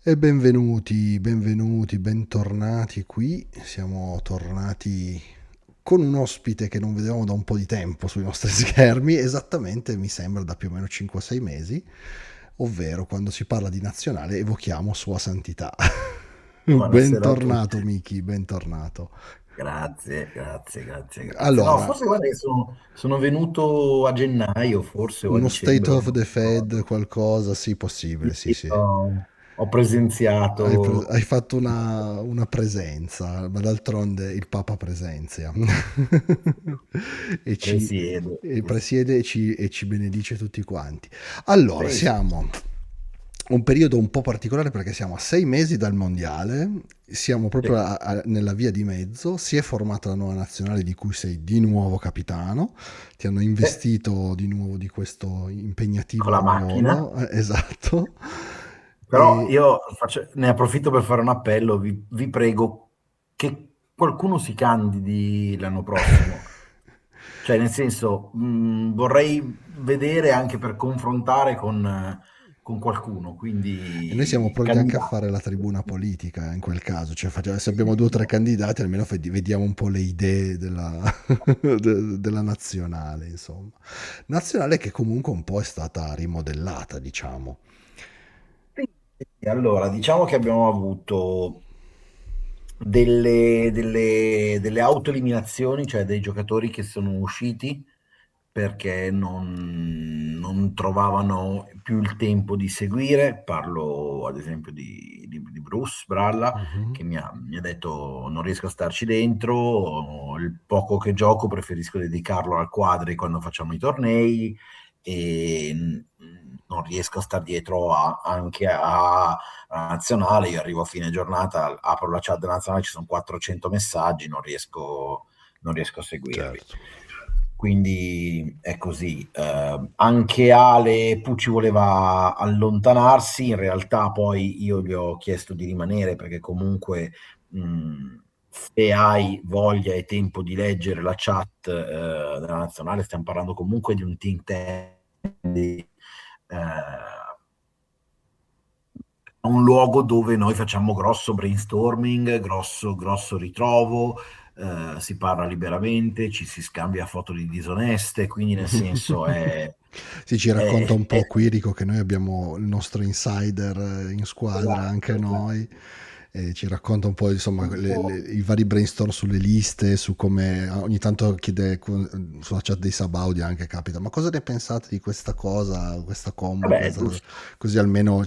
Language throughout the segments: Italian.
E benvenuti, benvenuti, bentornati qui. Siamo tornati con un ospite che non vedevamo da un po' di tempo sui nostri schermi, esattamente mi sembra da più o meno 5-6 mesi, ovvero quando si parla di nazionale evochiamo Sua Santità. Buonasera a tutti. Bentornato Miki, bentornato. Grazie, grazie, grazie, grazie. No, Allora, forse guarda che sono venuto a gennaio, forse, o a uno state dicembre, of non the Fed, ricordo. qualcosa, sì, possibile, Sì, sì, sì, sì. ho Hai, presenziato hai fatto una presenza, ma d'altronde il Papa presenzia e ci presiede. e presiede e ci benedice tutti quanti. Allora, Sì, sì, siamo un periodo un po' particolare perché siamo a 6 mesi dal mondiale, siamo proprio sì. nella via di mezzo, si è formata la nuova nazionale di cui sei di nuovo capitano, ti hanno Sì, investito di nuovo di questo con impegnativo la macchina. ruolo, esatto. Però E, io ne approfitto per fare un appello, vi prego che qualcuno si candidi l'anno prossimo. Cioè, nel senso, vorrei vedere anche per confrontare con qualcuno, E noi siamo quindi pronti anche a candidati. fare la tribuna politica in quel caso, cioè se Sì, sì, abbiamo due o sì, tre no. candidati almeno vediamo un po' le idee della, della nazionale, insomma. Nazionale che comunque un po' è stata rimodellata, diciamo. Sì, sì, allora, diciamo che abbiamo avuto delle autoeliminazioni, cioè dei giocatori che sono usciti perché non trovavano più il tempo di seguire. Parlo ad esempio di Bruce Bralla, Mhm. che mi ha detto non riesco a starci dentro, il poco che gioco preferisco dedicarlo al quadri quando facciamo i tornei e non riesco a star dietro anche alla nazionale. Io arrivo a fine giornata, apro la chat della nazionale, ci sono 400 messaggi, non riesco a seguirli. Certo. Quindi è così. Anche Ale Pucci voleva allontanarsi, in realtà poi io gli ho chiesto di rimanere perché comunque se hai voglia e tempo di leggere la chat della nazionale, stiamo parlando comunque di un think tank, di, un luogo dove noi facciamo grosso brainstorming, grosso ritrovo, si parla liberamente, ci si scambia foto di disoneste, quindi nel senso Sì, ci racconta un po' è- Quirico che noi abbiamo il nostro insider in squadra, anche esatto, esatto. noi, e ci racconta un po' insomma i vari brainstorm sulle liste, su come ogni tanto chiede sulla chat dei Sabaudi anche capita, ma cosa ne pensate di questa cosa, questa combo, Vabbè, è questa... giusto. così almeno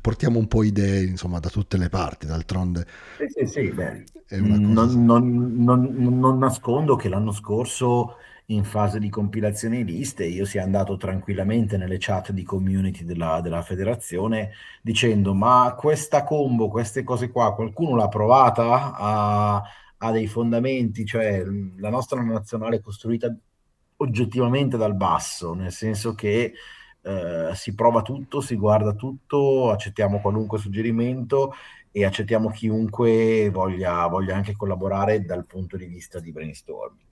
portiamo un po' idee insomma da tutte le parti, d'altronde Sì, sì, sì, beh, è una cosa... non nascondo che l'anno scorso in fase di compilazione di liste io sia andato tranquillamente nelle chat di community della federazione dicendo ma questa combo, queste cose qua, qualcuno l'ha provata? Ha dei fondamenti? Cioè la nostra nazionale è costruita oggettivamente dal basso, nel senso che si prova tutto, si guarda tutto, accettiamo qualunque suggerimento e accettiamo chiunque voglia anche collaborare dal punto di vista di brainstorming.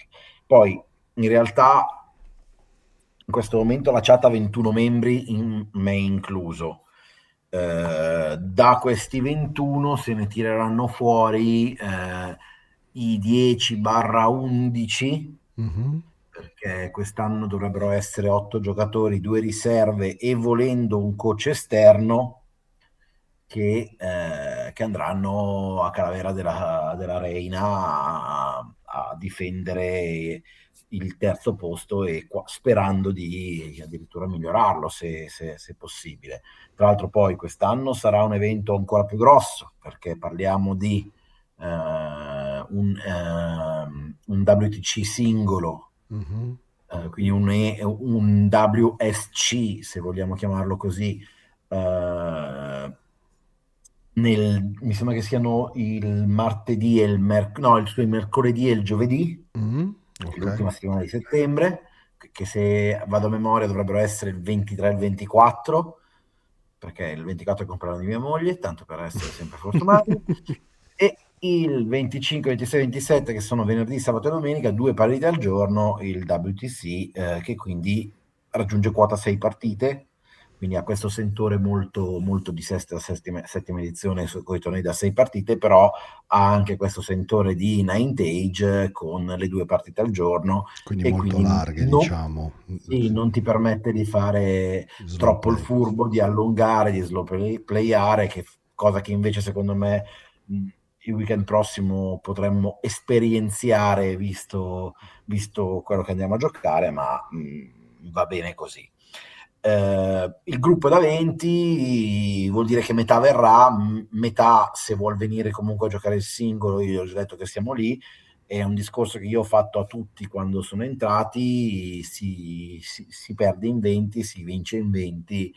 Poi, in realtà, in questo momento la chat ha 21 membri, in me incluso. Da questi 21 se ne tireranno fuori i 10/11, Mhm. perché quest'anno dovrebbero essere 8 giocatori, 2 riserve e volendo un coach esterno che andranno a Calavera della Reina a difendere il terzo posto e sperando di addirittura migliorarlo se possibile. Tra l'altro poi quest'anno sarà un evento ancora più grosso perché parliamo di un WTC singolo, Mhm. quindi un WSC se vogliamo chiamarlo così, mi sembra che siano il martedì e no, il mercoledì e il giovedì, Mhm. quindi Ok. l'ultima settimana di settembre, che se vado a memoria dovrebbero essere il 23 e il 24, perché il 24 è il compleanno di mia moglie, tanto per essere sempre fortunati, e il 25, 26 e 27, che sono venerdì, sabato e domenica, due partite al giorno, il WTC, che quindi raggiunge quota 6 partite, quindi ha questo sentore molto, molto di settima edizione con i tornei da 6 partite, però ha anche questo sentore di Ninth Age con le 2 partite al giorno, Quindi e molto quindi larghe, diciamo. sì, non ti permette di fare Slow troppo il play. furbo, di allungare, di playare, cosa che invece secondo me il weekend prossimo potremmo esperienziare, visto quello che andiamo a giocare, ma va bene così. Il gruppo è da 20, vuol dire che metà verrà, metà se vuol venire comunque a giocare il singolo, io ho già detto che siamo lì. È un discorso che io ho fatto a tutti quando sono entrati: si perde in 20, si vince in 20.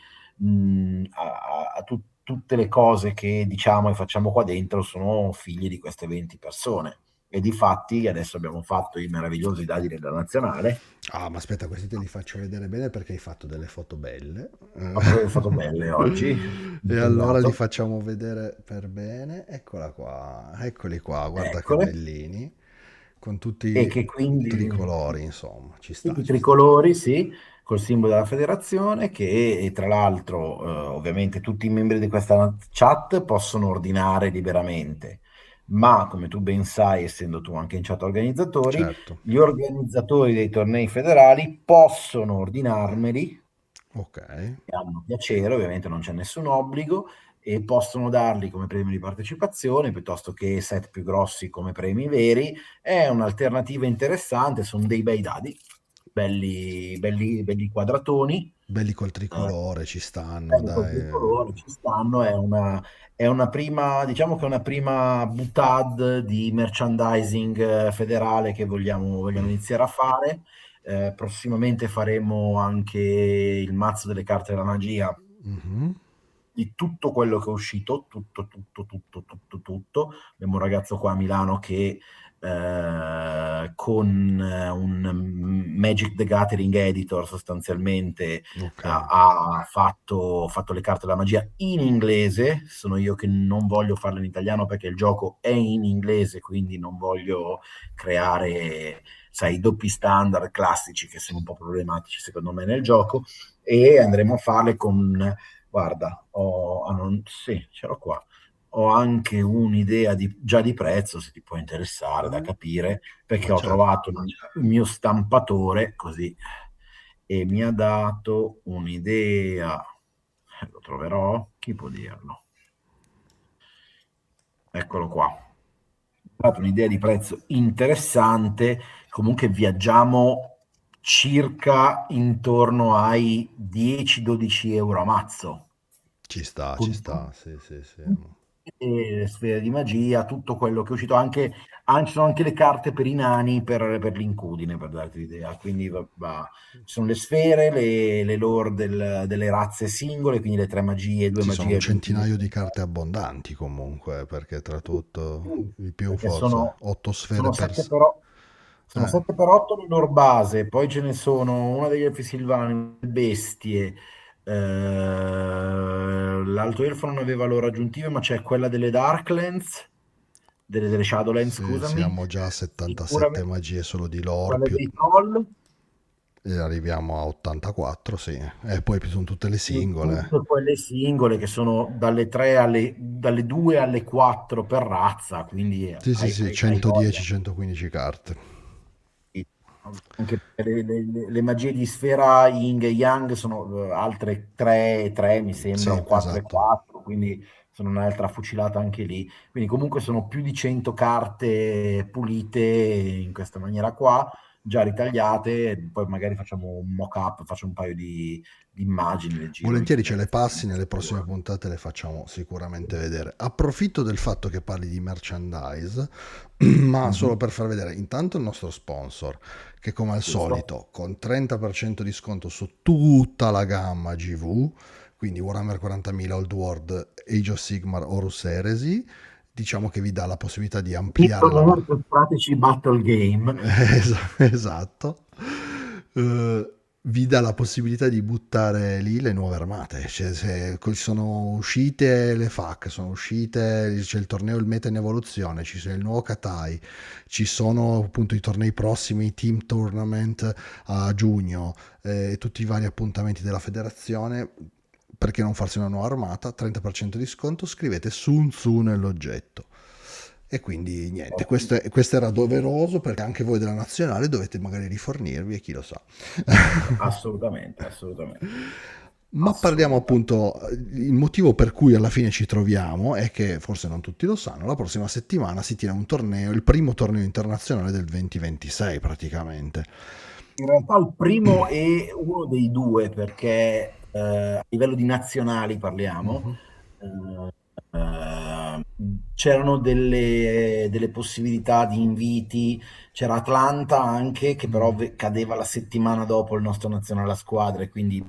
Tutte le cose che diciamo e facciamo qua dentro sono figlie di queste 20 persone. E difatti adesso abbiamo fatto i meravigliosi dadi della nazionale. Ah, ma aspetta, questi te li faccio vedere bene perché hai fatto delle foto belle. Ho fatto delle foto belle oggi, E allora li impegnato. facciamo vedere per bene. Eccola qua, eccoli qua, guarda che Eccole. bellini. Con E che tutti i quindi colori, insomma, ci sta, i ci sta. tricolori, sì, col simbolo della federazione, che tra l'altro ovviamente tutti i membri di questa chat possono ordinare liberamente, ma come tu ben sai, essendo tu anche in chat organizzatori, Certo, gli organizzatori dei tornei federali possono ordinarmeli, ok. che hanno piacere, ovviamente non c'è nessun obbligo, e possono darli come premi di partecipazione piuttosto che set più grossi come premi veri. È un'alternativa interessante, sono dei bei dadi, belli, belli, belli quadratoni, Belli col eh, tricolore, ci stanno, belli col dai. tricolore, ci stanno, è una prima, diciamo che è una prima butad di merchandising federale che vogliamo iniziare a fare. Prossimamente faremo anche il mazzo delle carte della magia, Mhm. di tutto quello che è uscito, tutto, tutto, tutto, tutto, tutto. Abbiamo un ragazzo qua a Milano che con un Magic the Gathering editor sostanzialmente Ok. ha fatto le carte della magia in inglese. Sono io che non voglio farle in italiano perché il gioco è in inglese, quindi non voglio creare, sai, i doppi standard classici che sono un po' problematici secondo me nel gioco, e andremo a farle con. Guarda, sì, ce l'ho qua. Ho anche un'idea già di prezzo, se ti può interessare, da capire, Ma perché ho certo. trovato il mio stampatore così, e mi ha dato un'idea. Lo troverò? Chi può dirlo? Eccolo qua. Mi ha dato un'idea di prezzo interessante. Comunque viaggiamo circa intorno ai 10-12 euro a mazzo. Ci Con sta, sì, sì, sì. le sfere di magia, tutto quello che è uscito, ci sono anche le carte per i nani, per l'incudine, per darti l'idea. Quindi ci sono le sfere, le lore delle razze singole, quindi le 3 magie, due Ci sono un magie più centinaio di carte abbondanti comunque, perché tra tutto di più perché forse sono, 8 sfere sono per... 7 però. Sono Eh, 7 per 8 le loro base, poi ce ne sono una degli elfi silvani, bestie, l'alto elfo non aveva loro aggiuntive, ma c'è quella delle Darklands, delle Shadowlands, sì, scusami, siamo già a 77 sicuramente magie solo di lore, quella più... dei troll, e arriviamo a 84, sì. E poi sono tutte le e singole. tutte quelle singole che sono dalle 2 alle 4 per razza, quindi Sì, sì, sì, hai voglia. 110-115 carte. Sì. Anche le magie di sfera Yin e Yang sono altre 3 e 3, mi sembra, Sì, o 4 e esatto. 4, quindi sono un'altra fucilata anche lì. Quindi comunque sono più di 100 carte pulite in questa maniera qua, già ritagliate, poi magari facciamo un mock-up, faccio un paio di immagini, le giro in Volentieri ce le federazione. passi, nelle prossime puntate le facciamo sicuramente vedere. Approfitto del fatto che parli di merchandise, ma solo Mhm. per far vedere intanto il nostro sponsor, che come al Giusto? solito con 30% di sconto su tutta la gamma GV, quindi Warhammer 40.000, Old World, Age of Sigmar, Horus Heresy, diciamo che vi dà la possibilità di ampliare la... Pratici Battle Game. Esatto. Vi dà la possibilità di buttare lì le nuove armate. Cioè, sono uscite le FAC, sono uscite, c'è il torneo il Meta in evoluzione, ci sono il nuovo Katai, ci sono appunto i tornei prossimi, i Team Tournament a giugno, tutti i vari appuntamenti della federazione. perché non farsi una nuova armata? 30% di sconto, scrivete Sun Tzu nell'oggetto. E quindi niente, questo era doveroso perché anche voi della nazionale dovete magari rifornirvi e chi lo sa. Assolutamente, assolutamente, Ma parliamo assolutamente. appunto, il motivo per cui alla fine ci troviamo è che forse non tutti lo sanno, la prossima settimana si tiene un torneo, il primo torneo internazionale del 2026 praticamente. In realtà il primo è uno dei due, perché a livello di nazionali parliamo, Mhm. eh, c'erano delle possibilità di inviti, c'era Atlanta anche, che però Mm. cadeva la settimana dopo il nostro nazionale a squadre, quindi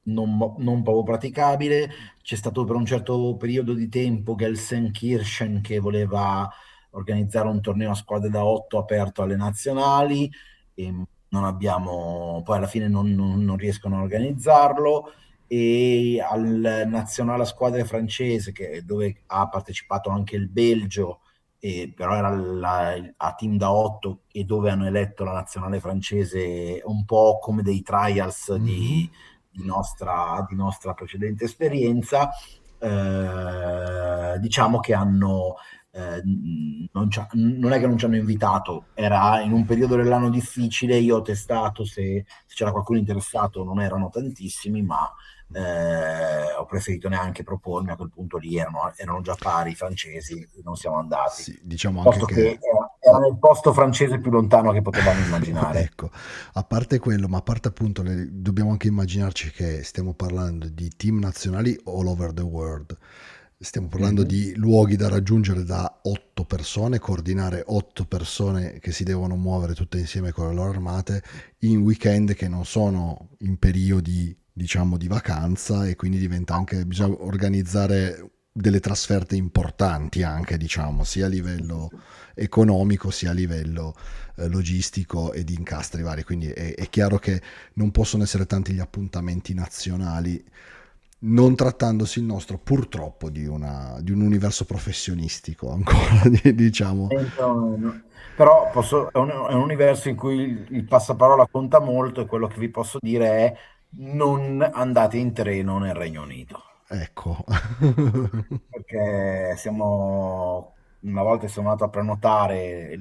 non proprio praticabile. C'è stato per un certo periodo di tempo Gelsenkirchen che voleva organizzare un torneo a squadre da 8 aperto alle nazionali e non abbiamo, poi alla fine non riescono a organizzarlo. E al nazionale a squadre francese, dove ha partecipato anche il Belgio, però era a team da 8 e dove hanno eletto la nazionale francese un po' come dei trials Mhm. di nostra precedente esperienza. Diciamo che non è che non ci hanno invitato, era in un periodo dell'anno difficile, io ho testato se c'era qualcuno interessato, non erano tantissimi, ma ho preferito neanche propormi, a quel punto lì erano già pari i francesi, non siamo andati, Sì, diciamo anche posto che che era nel posto francese più lontano che potevamo immaginare. ecco, a parte quello, ma a parte appunto, dobbiamo anche immaginarci che stiamo parlando di team nazionali all over the world. Stiamo parlando Mhm. di luoghi da raggiungere da 8 persone, coordinare 8 persone che si devono muovere tutte insieme con le loro armate in weekend che non sono in periodi, diciamo, di vacanza, e quindi diventa anche, bisogna organizzare delle trasferte importanti anche, diciamo, sia a livello economico sia a livello logistico e di incastri vari, quindi è chiaro che non possono essere tanti gli appuntamenti nazionali, non trattandosi il nostro purtroppo di un universo professionistico ancora, diciamo. Però è un universo in cui il passaparola conta molto, e quello che vi posso dire è: non andate in treno nel Regno Unito, Ecco. perché una volta sono andato a prenotare,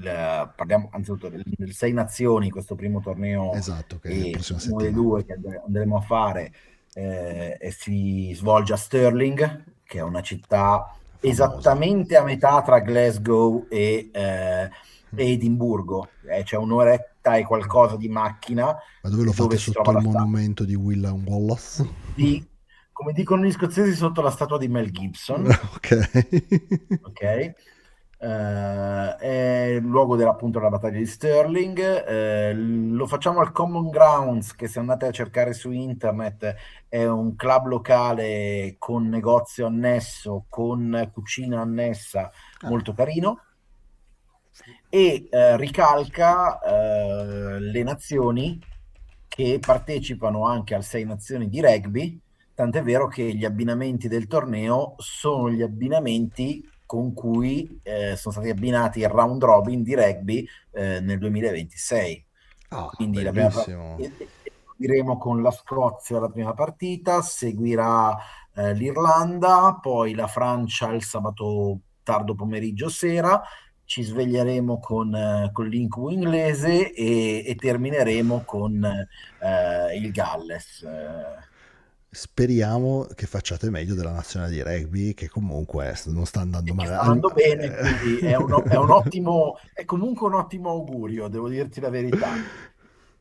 parliamo anzitutto del Sei Nazioni, questo primo torneo, Esatto, che è la e prossima uno dei settimana. due che andremo a fare, e si svolge a Stirling, che è una città Famosa. esattamente a metà tra Glasgow e Edimburgo. C'è un'oretta e qualcosa di macchina, Ma dove lo fate dove si sotto trova il la statua monumento di William Wallace? di, come dicono gli scozzesi, sotto la statua di Mel Gibson. Ok. Ok? È il luogo appunto della battaglia di Stirling. Lo facciamo al Common Grounds, che se andate a cercare su internet è un club locale con negozio annesso, con cucina annessa, Ah, molto carino, e ricalca le nazioni che partecipano anche al Sei Nazioni di rugby, tant'è vero che gli abbinamenti del torneo sono gli abbinamenti con cui sono stati abbinati il round robin di rugby nel 2026. ah, Quindi bellissimo. diremo con la Scozia la prima partita, seguirà l'Irlanda, poi la Francia il sabato tardo pomeriggio sera, ci sveglieremo con l'incubo inglese e termineremo con il Galles. Speriamo che facciate meglio della nazionale di rugby, che comunque non sta andando Che male. sta andando bene, quindi è comunque un ottimo augurio, devo dirti la verità.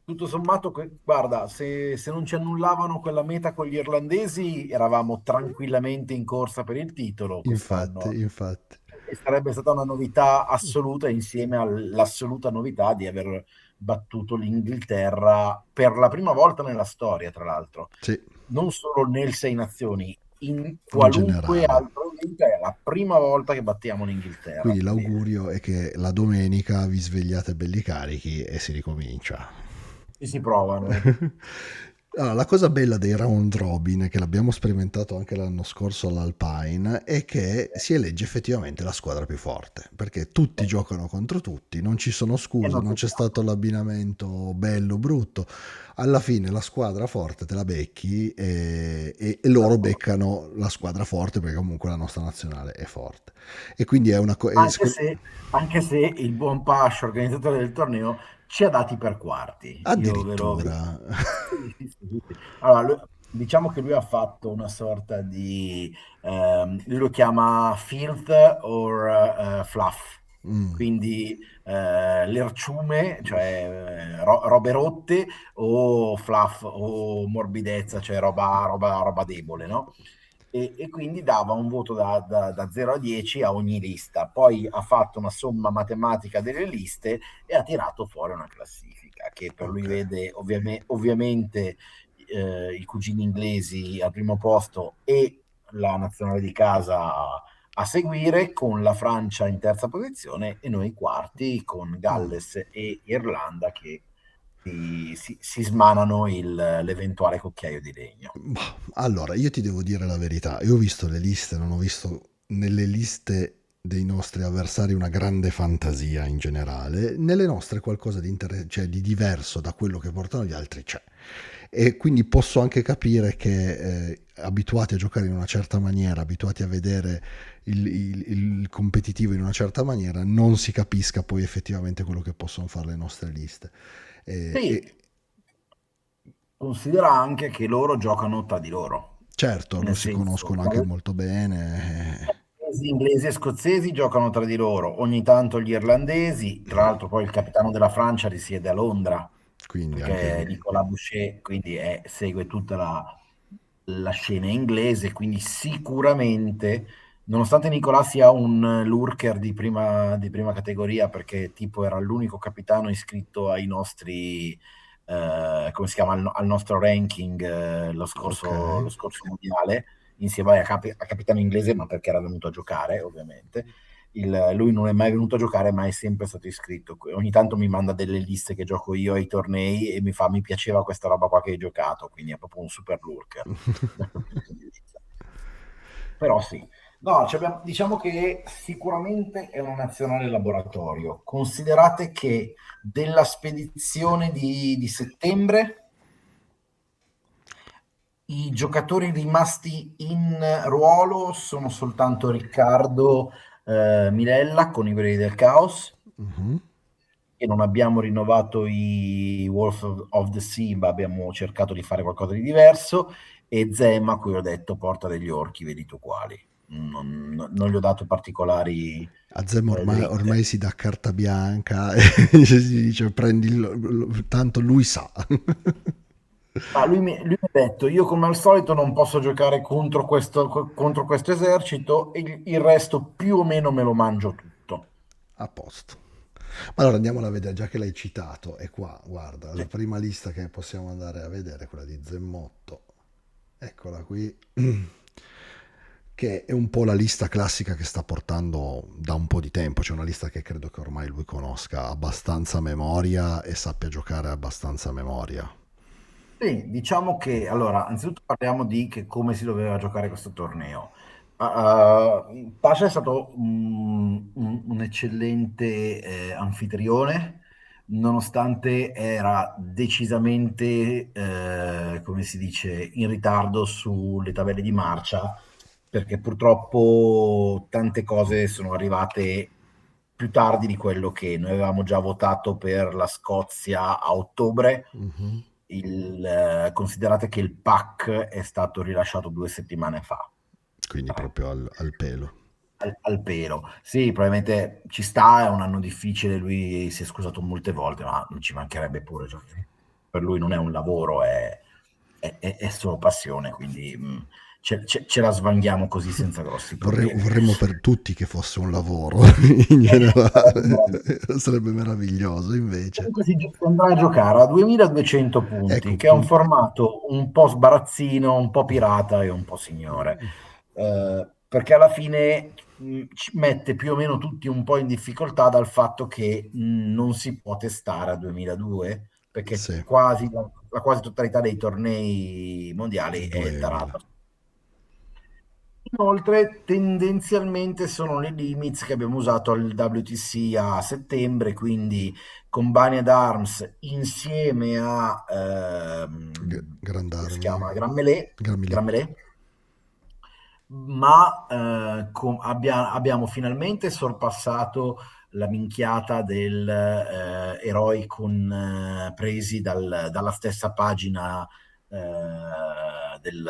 Tutto sommato, guarda, se non ci annullavano quella meta con gli irlandesi, eravamo tranquillamente in corsa per il titolo Infatti, quest'anno. infatti. E sarebbe stata una novità assoluta, insieme all'assoluta novità di aver battuto l'Inghilterra per la prima volta nella storia, tra l'altro. Sì, Non solo nel Sei Nazioni, in in qualunque generale. altro evento è la prima volta che battiamo l'Inghilterra. Quindi Quindi l'augurio è che la domenica vi svegliate belli carichi e si ricomincia. ci si provano. Allora, la cosa bella dei round robin, che l'abbiamo sperimentato anche l'anno scorso all'Alpine, è che si elegge effettivamente la squadra più forte, perché tutti Eh, giocano contro tutti, non ci sono e scuse, non non c'è tocchiamo. stato l'abbinamento bello brutto. Alla fine la squadra forte te la becchi e loro beccano la squadra forte perché comunque la nostra nazionale è forte. E quindi è una cosa... Anche se, anche se il buon Pascio, organizzatore del torneo, ci ha dati per quarti. Io ve lo... addirittura... Sì, sì, sì, sì, sì. Allora, diciamo che lui ha fatto una sorta di... lui lo chiama filth or fluff. Mm, Quindi l'erciume, cioè robe rotte, o fluff o morbidezza, cioè roba debole, no? E quindi dava un voto da 0 a 10 a ogni lista. Poi ha fatto una somma matematica delle liste e ha tirato fuori una classifica che per lui ok. vede ovviamente i cugini inglesi al primo posto e la nazionale di casa a seguire, con la Francia in terza posizione e noi quarti con Mm. Galles e Irlanda che si smanano l'eventuale cucchiaio di legno. Bah, allora, io ti devo dire la verità, io ho visto le liste, non ho visto nelle liste dei nostri avversari una grande fantasia in generale, nelle nostre qualcosa di, cioè, di diverso da quello che portano gli altri c'è. E quindi posso anche capire che abituati a giocare in una certa maniera, abituati a vedere il competitivo in una certa maniera, non si capisca poi effettivamente quello che possono fare le nostre liste. E, Sì, e considera anche che loro giocano tra di loro, certo, lo nel si senso, conoscono anche molto bene. inglesi e scozzesi giocano tra di loro, ogni tanto gli irlandesi, tra l'altro poi il capitano della Francia risiede a Londra, Quindi anche perché è lui. Nicolas Boucher, quindi segue tutta la scena inglese, quindi sicuramente, nonostante Nicolas sia un lurker di prima categoria, perché tipo era l'unico capitano iscritto ai nostri, come si chiama, al nostro ranking lo Ok. scorso, lo scorso mondiale, insieme a capitano inglese, ma perché era venuto a giocare, ovviamente. Lui non è mai venuto a giocare, ma è sempre stato iscritto. Ogni tanto mi manda delle liste che gioco io ai tornei e mi piaceva questa roba qua che hai giocato, quindi è proprio un super lurker da quel punto di vista. Però sì, no, diciamo che sicuramente è una nazionale laboratorio. Considerate che della spedizione di settembre i giocatori rimasti in ruolo sono soltanto Riccardo Milella con i Guerrieri del Caos, Mhm. e non abbiamo rinnovato i Wolf of the Sea, ma abbiamo cercato di fare qualcosa di diverso, e Zema, a cui ho detto porta degli orchi, vedi tu quali. Non gli ho dato particolari A Zem dritte. ormai si dà carta bianca e si dice prendi tanto lui sa. Ma lui mi ha detto, io come al solito non posso giocare contro questo esercito e il resto più o meno me lo mangio tutto. A posto. Ma allora andiamola a vedere, già che l'hai citato, è qua, guarda, la Sì. prima lista che possiamo andare a vedere è quella di Zemmotto. Eccola qui. Che è un po' la lista classica che sta portando da un po' di tempo. C'è una lista che credo che ormai lui conosca abbastanza a memoria e sappia giocare abbastanza a memoria. Sì, diciamo che allora, anzitutto parliamo di come si doveva giocare questo torneo. Pasha è stato un eccellente anfitrione, nonostante era decisamente, come si dice, in ritardo sulle tabelle di marcia, perché purtroppo tante cose sono arrivate più tardi di quello che noi avevamo già votato per la Scozia a ottobre. Mhm. Considerate che il pack è stato rilasciato 2 settimane fa. Quindi Tre. proprio al pelo. Al pelo. Sì, probabilmente ci sta, è un anno difficile, lui si è scusato molte volte, ma non ci mancherebbe pure. Cioè, per lui non è un lavoro, è solo passione, quindi ce la svanghiamo così senza grossi problemi. Vorremmo per tutti che fosse un lavoro in Sarebbe generale, meraviglioso. sarebbe meraviglioso invece. Comunque si andrà a giocare a 2200 punti, Ecco, che è un formato un po' sbarazzino, un po' pirata e un po' signore. Perché alla fine ci mette più o meno tutti un po' in difficoltà dal fatto che non si può testare a 2002, perché sì. la quasi totalità dei tornei mondiali è 2000. tarato. Inoltre, tendenzialmente sono le limits che abbiamo usato al WTC a settembre, quindi con Banyard Arms insieme a come si Grandarmi. chiama? Gran Melé, Grammy. Gran Melé, ma abbiamo finalmente sorpassato la minchiata del eroi presi dalla stessa pagina del,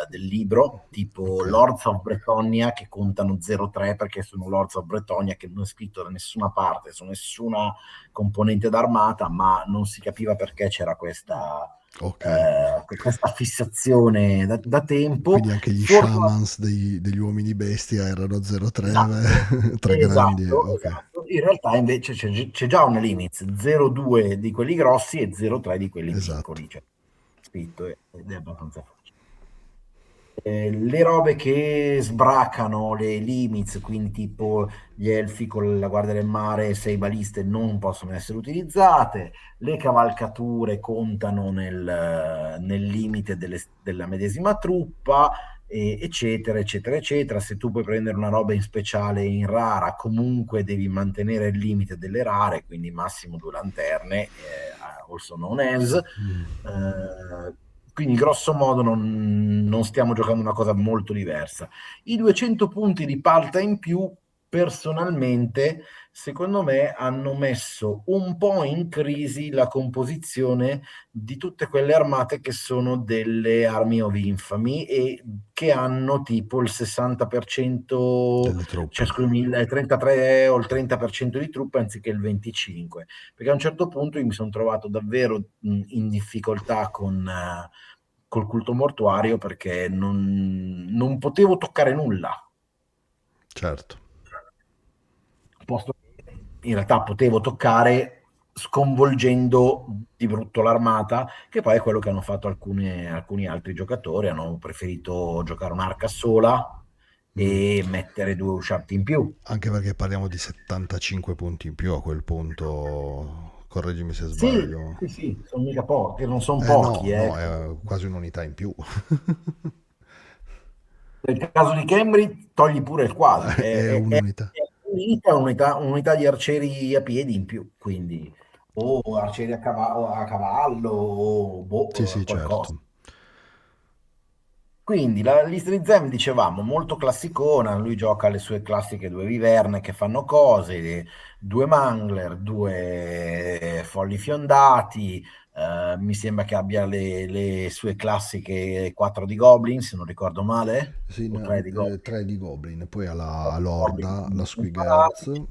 del libro, tipo Ok, Lords of Bretonnia, che contano 0,3 perché sono Lords of Bretonnia, che non è scritto da nessuna parte, su nessuna componente d'armata, ma non si capiva perché c'era ok. questa fissazione da tempo. Quindi anche gli Fortuna- shamans degli uomini bestia erano 0,3, Esatto, tre grandi, ok. esatto. In realtà invece c'è già una limit, 0,2 di quelli grossi e 0,3 di quelli Esatto, piccoli, cioè scritto ed è abbastanza facile. Le robe che sbracano le limits, quindi tipo gli elfi con la guardia del mare e 6 baliste non possono essere utilizzate, le cavalcature contano nel limite della medesima truppa, eccetera, eccetera, eccetera. Se tu puoi prendere una roba in speciale e in rara, comunque devi mantenere il limite delle rare, quindi massimo 2 lanterne, also known as. Quindi grosso modo non stiamo giocando una cosa molto diversa. I 200 punti di palta in più, personalmente, secondo me, hanno messo un po' in crisi la composizione di tutte quelle armate che sono delle Army of Infamy e che hanno tipo il 60%, delle cioè truppe. scusami, il 33 o il 30% di truppe anziché il 25%. Perché a un certo punto io mi sono trovato davvero in difficoltà col culto mortuario perché non potevo toccare nulla, Certo. posto che in realtà potevo toccare sconvolgendo di brutto l'armata, che poi è quello che hanno fatto alcuni altri giocatori, hanno preferito giocare un'arca sola Mm. e mettere 2 usciati in più. Anche perché parliamo di 75 punti in più a quel punto, correggimi se Sì, sbaglio. sì, sì, sono mica pochi, non sono No, pochi, no, è quasi un'unità in più. Nel caso di Cambridge togli pure il quasi, È un'unità. è un'unità di arcieri a piedi in più, quindi o arcieri a cavallo o Sì, boh, sì, qualcosa. certo. Quindi la lista di Zem, dicevamo, molto classicona, lui gioca le sue classiche 2 viverne che fanno cose, 2 Mangler, 2 Folli Fiondati, mi sembra che abbia le sue classiche 4 di Goblin, se non ricordo male, Sì, o 3 di Goblin. 3 di Goblin, poi ha la Goblin Lorda, la imparati. Squiggerz,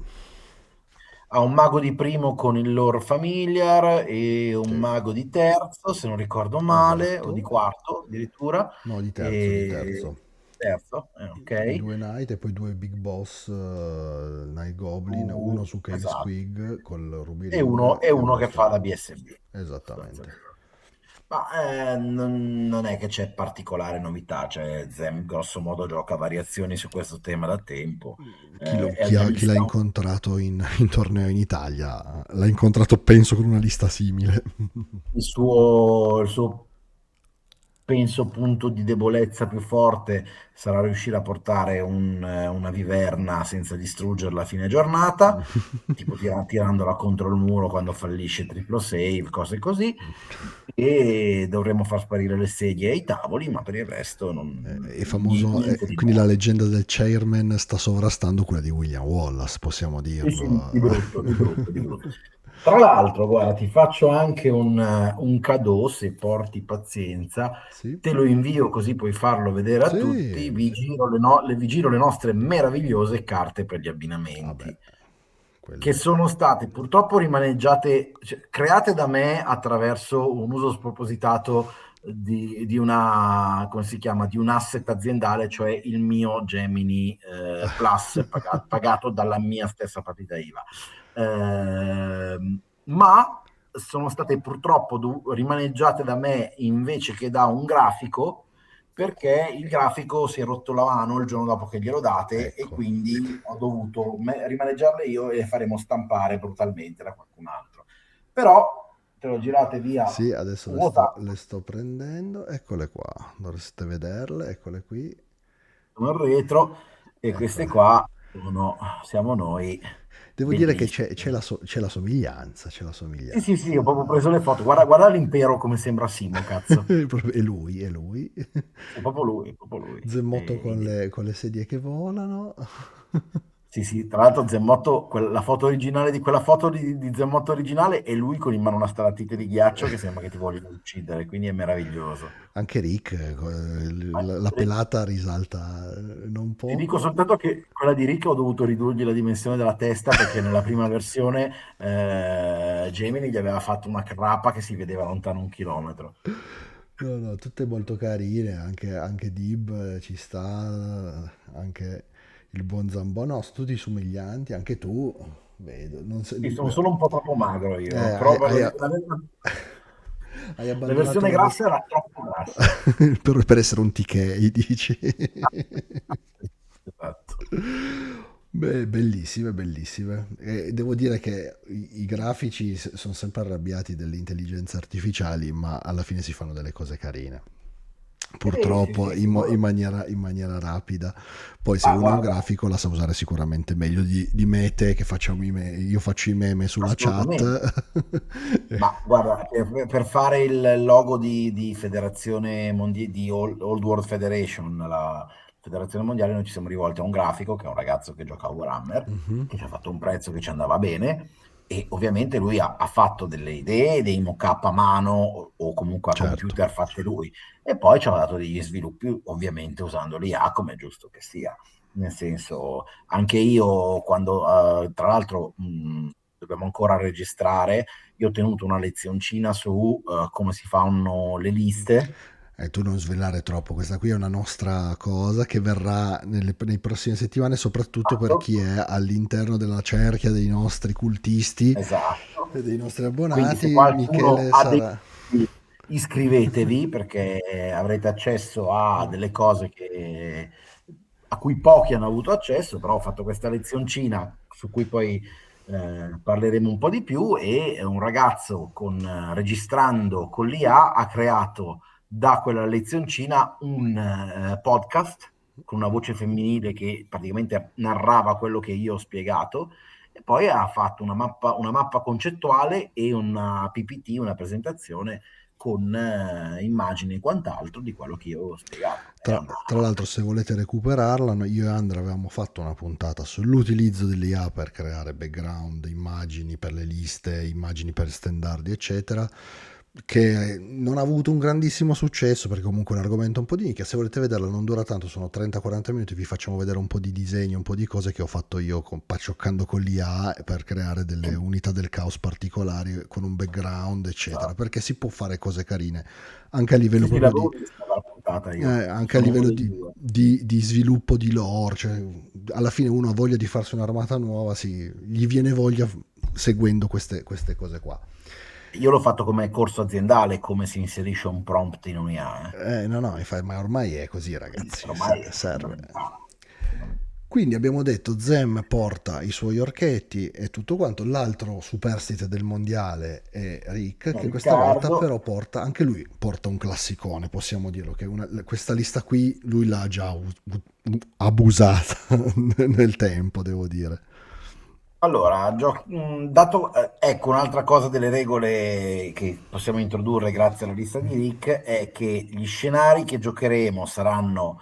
Ha un mago di primo con il lore familiar e un che mago di terzo, se non ricordo male, o di esatto, quarto addirittura. no, di terzo, di E terzo. terzo, I ok. 2 Knight e poi 2 Big Boss Night Goblin, uno su Cave Esatto. Squig col Ruby E Ring uno, e e uno uno che sto... fa da BSB. Esattamente. Ma non è che c'è particolare novità, cioè Zem grosso modo gioca variazioni su questo tema da tempo. È una Chi l'ha lista. incontrato in torneo in Italia l'ha incontrato penso con una lista simile. Il suo penso punto di debolezza più forte sarà riuscire a portare una viverna senza distruggerla a fine giornata, tipo tirandola contro il muro quando fallisce triplo save, cose così, e dovremo far sparire le sedie e i tavoli, ma per il resto È famoso, niente di quindi la nuovo. leggenda del chairman sta sovrastando quella di William Wallace, possiamo Sì, sì, dirlo. di brutto, di brutto, di brutto. Tra l'altro, guarda, ti faccio anche un cadeau se porti pazienza, Sì, te lo invio così puoi farlo vedere a tutti, sì, vi giro le nostre meravigliose carte per gli vabbè, abbinamenti, che quelle... sono state purtroppo rimaneggiate, cioè, create da me attraverso un uso spropositato di una, come si chiama, di un asset aziendale, cioè il mio Gemini Plus pagato dalla mia stessa partita IVA. Ma sono state purtroppo rimaneggiate da me invece che da un grafico perché il grafico si è rotto la mano il giorno dopo che glielo date e Ecco, quindi ho dovuto rimaneggiarle io e le faremo stampare brutalmente da qualcun altro. Però te lo girate via Sì, adesso WhatsApp, le sto prendendo, eccole qua, dovreste vederle, eccole qui, sono il retro, e queste eccole. qua siamo noi, Devo dire che bellissime. c'è la somiglianza, c'è la Sì, sì, sì, ho somiglianza. proprio preso le foto. Guarda, guarda l'impero come sembra Simo, cazzo. È lui, è lui. Sì, proprio lui, proprio lui. Zemmotto con le sedie che volano. Sì, sì, tra l'altro Zemmotto, la foto originale di quella foto di Zemmotto originale è lui con in mano una stalattite di ghiaccio che sembra che ti voglia uccidere, quindi è meraviglioso. Anche Rick, la pelata risalta non Ti dico poco. soltanto che quella di Rick ho dovuto ridurgli la dimensione della testa perché nella prima versione Gemini gli aveva fatto una crapa che si vedeva lontano 1 chilometro. No, no, tutte molto carine, anche Dib ci sta, anche il buon Zambò, no, tutti somiglianti, anche tu, vedo, non se- Sì, sono solo un po' troppo magro io, però hai, hai- hai la abbandonato versione la grassa era troppo grassa. per essere un TK, dici? Esatto. Beh, bellissime, bellissime. E devo dire che i grafici sono sempre arrabbiati delle intelligenze artificiali, ma alla fine si fanno delle cose carine. Sì, Purtroppo sì, sicuro. in maniera rapida. Poi se Ma uno è un guarda, grafico la sa usare sicuramente meglio di me te che facciamo io faccio i meme sulla assolutamente. chat. Ma guarda, per fare il logo di Federazione Mondiale, di Old World Federation, la Federazione Mondiale, noi ci siamo rivolti a un grafico che è un ragazzo che gioca a Warhammer, Mhm. che ci ha fatto un prezzo che ci andava bene e ovviamente lui ha fatto delle idee, dei mock-up a mano o comunque a Certo. computer fatte lui e poi ci ha dato degli sviluppi ovviamente usando l'IA come è giusto che sia. Nel senso, anche io quando, tra l'altro, dobbiamo ancora registrare, io ho tenuto una lezioncina su come si fanno le liste. Tu non svelare troppo, questa qui è una nostra cosa che verrà nei prossime settimane, soprattutto per Esatto. chi è all'interno della cerchia dei nostri cultisti e Esatto. dei nostri Quindi se abbonati. qualcuno Michele ha dei sarà... dubbi, iscrivetevi perché avrete accesso a delle cose a cui pochi hanno avuto accesso, però ho fatto questa lezioncina su cui poi parleremo un po' di più e un ragazzo registrando con l'IA ha creato da quella lezioncina un podcast con una voce femminile che praticamente narrava quello che io ho spiegato e poi ha fatto una mappa concettuale e una PPT, una presentazione con immagini e quant'altro di quello che io avevo spiegato. Tra l'altro, se volete recuperarla, io e Andrea avevamo fatto una puntata sull'utilizzo dell'IA per creare background, immagini per le liste, immagini per standardi, eccetera, che non ha avuto un grandissimo successo perché comunque è un argomento un po' di nicchia. Se volete vederla non dura tanto, sono 30-40 minuti, vi facciamo vedere un po' di disegni, un po' di cose che ho fatto io paccioccando con l'IA per creare delle unità del caos particolari con un background, eccetera, Esatto. perché si può fare cose carine anche a livello Sì, sì, proprio di l'avevo vista la puntata io. anche a Sono uno livello dei due. di sviluppo di lore, cioè, alla fine uno ha voglia di farsi un'armata nuova, gli viene voglia seguendo queste cose qua. Io l'ho fatto come corso aziendale, come si inserisce un prompt in un IA. No, no, ma ormai è così, ragazzi, Ormai è serve. fondamentale. Quindi abbiamo detto Zem porta i suoi orchetti e tutto quanto, l'altro superstite del mondiale è Rick, che questa volta Riccardo, però porta, anche lui porta un classicone, possiamo dirlo, che questa lista qui lui l'ha già abusata nel tempo, devo dire. allora, ecco un'altra cosa delle regole che possiamo introdurre grazie alla lista di Rick è che gli scenari che giocheremo saranno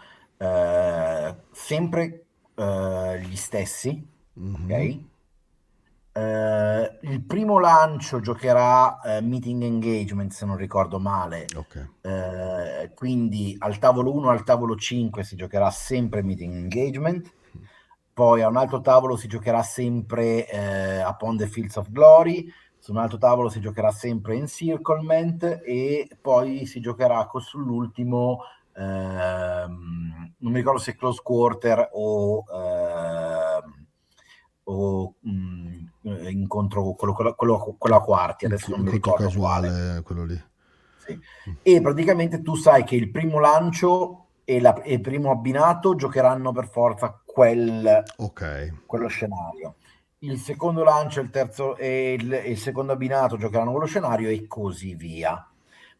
sempre gli stessi, Mhm. ok? Il primo lancio giocherà Meeting Engagement, se non ricordo male. Ok. Quindi al tavolo 1 e al tavolo 5 si giocherà sempre Meeting Engagement. Poi a un altro tavolo si giocherà sempre Upon the Fields of Glory. Su un altro tavolo si giocherà sempre Encirclement. E poi si giocherà sull'ultimo, non mi ricordo se Close Quarter o incontro quello a quarti, adesso non mi Incontro ricordo quale. casuale, quello lì. Sì. E praticamente tu sai che il primo lancio e il primo abbinato giocheranno per forza Ok. quello scenario. il secondo lancio, il terzo e il secondo abbinato giocheranno con lo scenario e così via.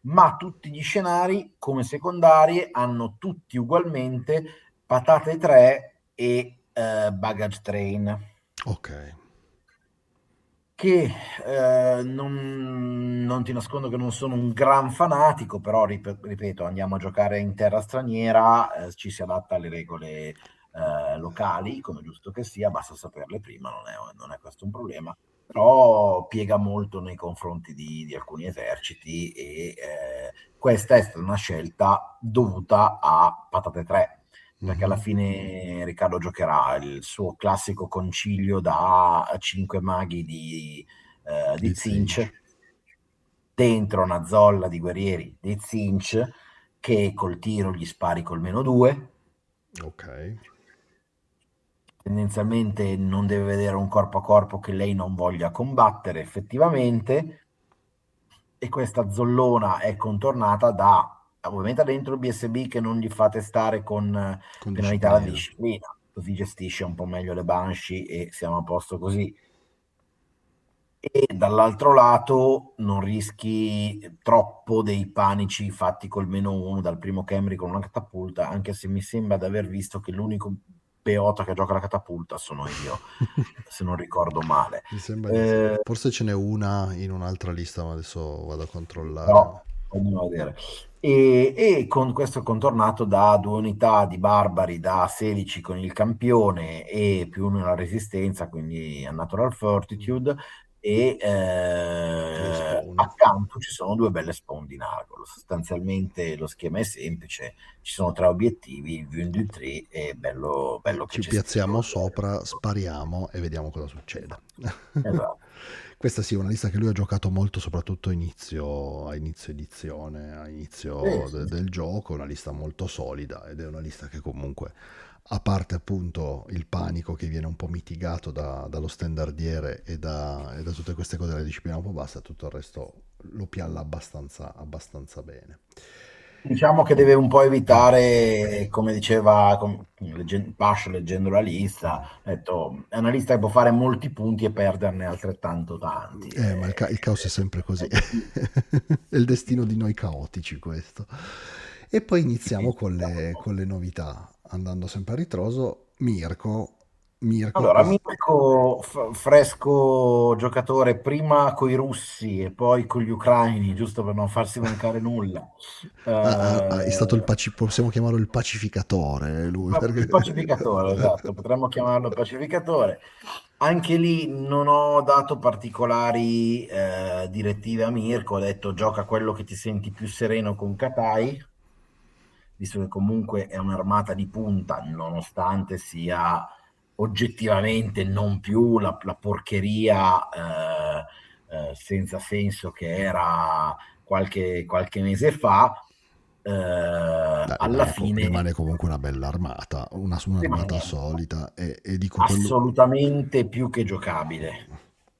Ma tutti gli scenari come secondarie hanno tutti ugualmente patate 3 e baggage train, Ok. che non ti nascondo che non sono un gran fanatico, però ripeto, andiamo a giocare in terra straniera, ci si adatta alle regole locali, come giusto che sia, basta saperle prima, non è questo un problema, però piega molto nei confronti di alcuni eserciti e questa è stata una scelta dovuta a patate 3, perché alla Mhm. fine Riccardo giocherà il suo classico concilio da 5 maghi di Di Zinch. Zinch dentro una zolla di guerrieri di Zinch che col tiro gli spari col -2. Ok. Tendenzialmente non deve vedere un corpo a corpo che lei non voglia combattere effettivamente, e questa zollona è contornata da ovviamente dentro il BSB che non gli fate stare con Con penalità alla disciplina. disciplina, così gestisce un po' meglio le Banshee e siamo a posto così. E dall'altro lato non rischi troppo dei panici fatti col -1 dal primo Camry con una catapulta, anche se mi sembra di aver visto che l'unico peota che gioca la catapulta sono io, se non ricordo male. Mi sembra di sì. Eh, Forse ce n'è una in un'altra lista, ma adesso vado a controllare. Però andiamo a vedere. E con questo contornato da 2 unità di barbari da 16 con il campione e più uno nella resistenza, quindi a Natural Mm. Fortitude, e Le spawn. accanto ci sono 2 belle spawn di Nargol. Sostanzialmente lo schema è semplice, ci sono 3 obiettivi, il Vundutri è bello, E bello che ci ci stia. piazziamo sopra, spariamo e vediamo cosa succede. Esatto. Questa sì è una lista che lui ha giocato molto, soprattutto a inizio edizione, a Sì, inizio sì, sì. del gioco, una lista molto solida ed è una lista che comunque, a parte appunto il panico che viene un po' mitigato dallo standardiere e da tutte queste cose della disciplina un po' bassa, tutto il resto lo pialla abbastanza bene. Diciamo che deve un po' evitare, come diceva Pascio leggendo la lista, Mm. ha detto, è una lista che può fare molti punti e perderne altrettanto tanti. Ma il caos è sempre così. È così. È il destino di noi caotici questo. E poi iniziamo Sì, con le novità, andando sempre a ritroso. Mirko, allora, Mirko, fresco giocatore prima con i russi e poi con gli ucraini, giusto per non farsi mancare nulla. è stato Eh, possiamo chiamarlo il pacificatore, lui, Il perché... pacificatore, esatto, potremmo chiamarlo pacificatore. Anche lì non ho dato particolari direttive a Mirko, ho detto gioca quello che ti senti più sereno con Katai, visto che comunque è un'armata di punta, nonostante sia oggettivamente non più la porcheria senza senso che era qualche mese fa, Dai, alla fine rimane comunque una bella armata, un'armata rimane solida e dico quello assolutamente più che giocabile,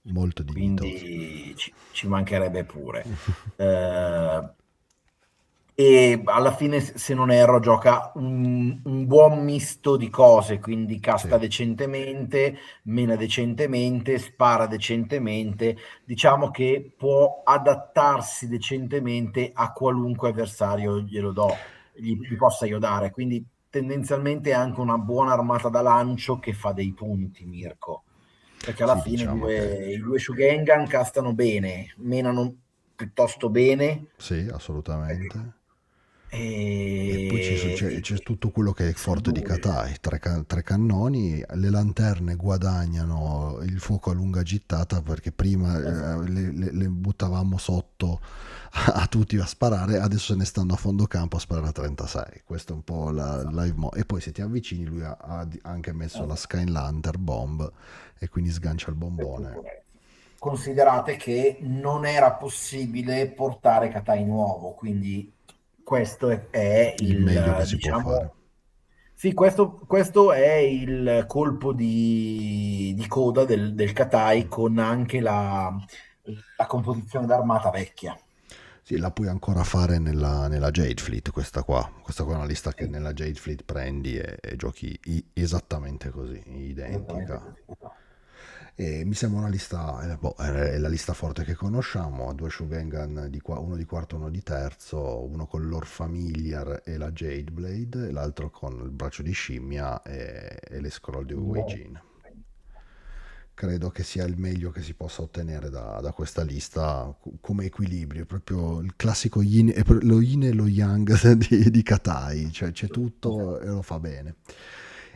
molto dignitoso. quindi ci mancherebbe pure. Eh, e alla fine, se non erro, gioca un buon misto di cose, quindi casta Sì, decentemente, mena decentemente, spara decentemente, diciamo che può adattarsi decentemente a qualunque avversario gli possa io dare, quindi tendenzialmente è anche una buona armata da lancio che fa dei punti, Mirko, perché alla sì, fine diciamo che i due Shugengan castano bene, menano piuttosto bene. sì, assolutamente. E poi c'è E tutto quello che è sono forte di duri. Katai, tre cannoni, le lanterne guadagnano il fuoco a lunga gittata perché prima Esatto. le buttavamo sotto a tutti a sparare, adesso se ne stanno a fondo campo a sparare a 36. Questo è un po' Esatto. e poi se ti avvicini lui ha anche messo la Esatto. Skylantern Bomb e quindi sgancia il Per cui, bombone. corretto. Considerate che non era possibile portare Katai nuovo, quindi questo è Il meglio che il, si può fare. diciamo, sì, questo è il colpo di coda del Katai con anche la composizione d'armata vecchia. Sì, la puoi ancora fare nella Jade Fleet, questa qua. Questa qua è una lista che Sì, nella Jade Fleet prendi e giochi esattamente così, esattamente identica. così. E mi sembra una lista, boh, è la lista forte che conosciamo, due Shugengan, uno di quarto e uno di terzo, uno con l'Or Familiar e la Jade Blade, e l'altro con il braccio di scimmia e le scroll di Wei Jin. Credo che sia il meglio che si possa ottenere da questa lista come equilibrio, proprio il classico lo yin e lo yang di Katai, cioè c'è tutto e lo fa bene.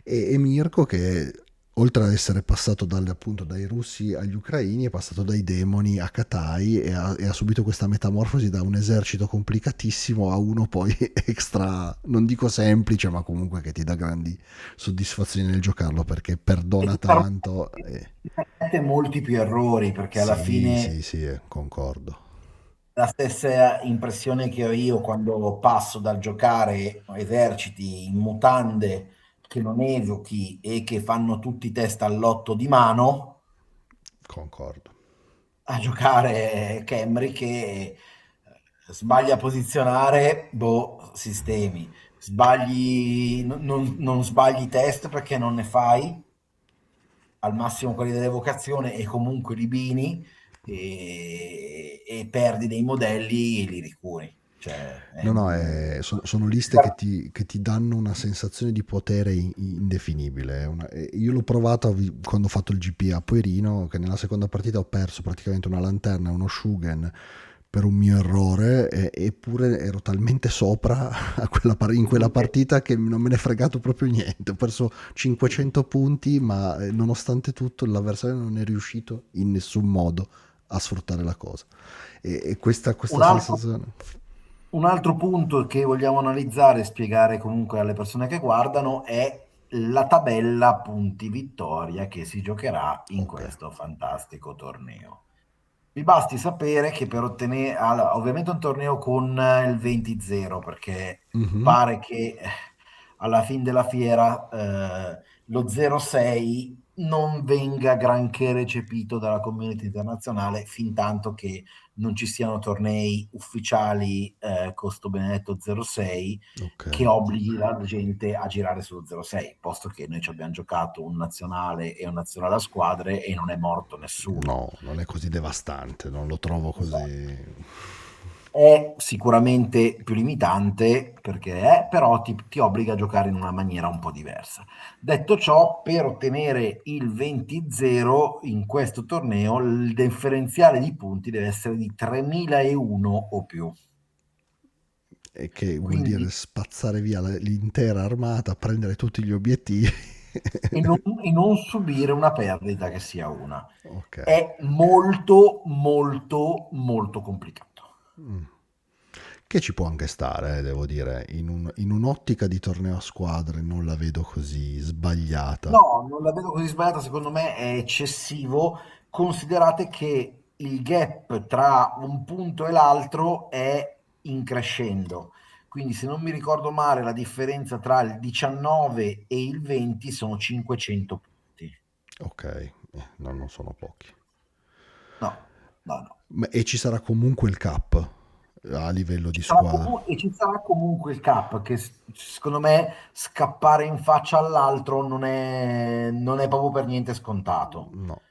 E Mirko che oltre ad essere passato appunto dai russi agli ucraini è passato dai demoni a Katai e ha subito questa metamorfosi da un esercito complicatissimo a uno poi extra, non dico semplice, ma comunque che ti dà grandi soddisfazioni nel giocarlo perché E perdona ti tanto. permette molti più errori, perché alla Sì, sì, fine sì, concordo. la stessa impressione che ho io quando passo dal giocare eserciti in mutande che non evochi e che fanno tutti i test all'otto di mano Concordo. a giocare Camry che sbaglia a posizionare, boh, sistemi. Sbagli, non sbagli i test perché non ne fai, al massimo quelli dell'evocazione e comunque li bini e perdi dei modelli e li ricuri. Cioè, No, no, sono liste che ti danno una sensazione di potere indefinibile. Io l'ho provato quando ho fatto il GP a Poirino, che nella seconda partita ho perso praticamente una lanterna e uno Shugen per un mio errore, eppure ero talmente sopra in quella partita che non me ne è fregato proprio niente. Ho perso 500 punti, ma nonostante tutto l'avversario non è riuscito in nessun modo a sfruttare la cosa. E questa un altro sensazione. Un altro punto che vogliamo analizzare e spiegare comunque alle persone che guardano è la tabella punti vittoria che si giocherà in Ok. questo fantastico torneo. Vi basti sapere che per ottenere, allora, ovviamente un torneo con il 20-0, perché Mhm. pare che alla fine della fiera lo 0-6 non venga granché recepito dalla community internazionale fin tanto che non ci siano tornei ufficiali con sto benedetto 06 Ok. che obblighi la gente a girare sullo 06, posto che noi ci abbiamo giocato un nazionale e un nazionale a squadre e non è morto nessuno. No, non è così devastante, non lo trovo Esatto. così. È sicuramente più limitante perché è, però ti obbliga a giocare in una maniera un po' diversa. Detto ciò, per ottenere il 20-0 in questo torneo, il differenziale di punti deve essere di 3001 o più. E che vuol dire Quindi, spazzare via l'intera armata, prendere tutti gli obiettivi. e non subire una perdita che sia una. Ok. È molto, molto, molto complicato. Mm. Che ci può anche stare, devo dire, in un'ottica di torneo a squadre non la vedo così sbagliata. No, non la vedo così sbagliata, secondo me è eccessivo. Considerate che il gap tra un punto e l'altro è in crescendo. Quindi, se non mi ricordo male, la differenza tra il 19 e il 20 sono 500 punti. Ok, no, non sono pochi. No, no, no. E ci sarà comunque il cap a livello di Ci sarà squadra. e ci sarà comunque il cap che secondo me scappare in faccia all'altro non è proprio per niente scontato. No.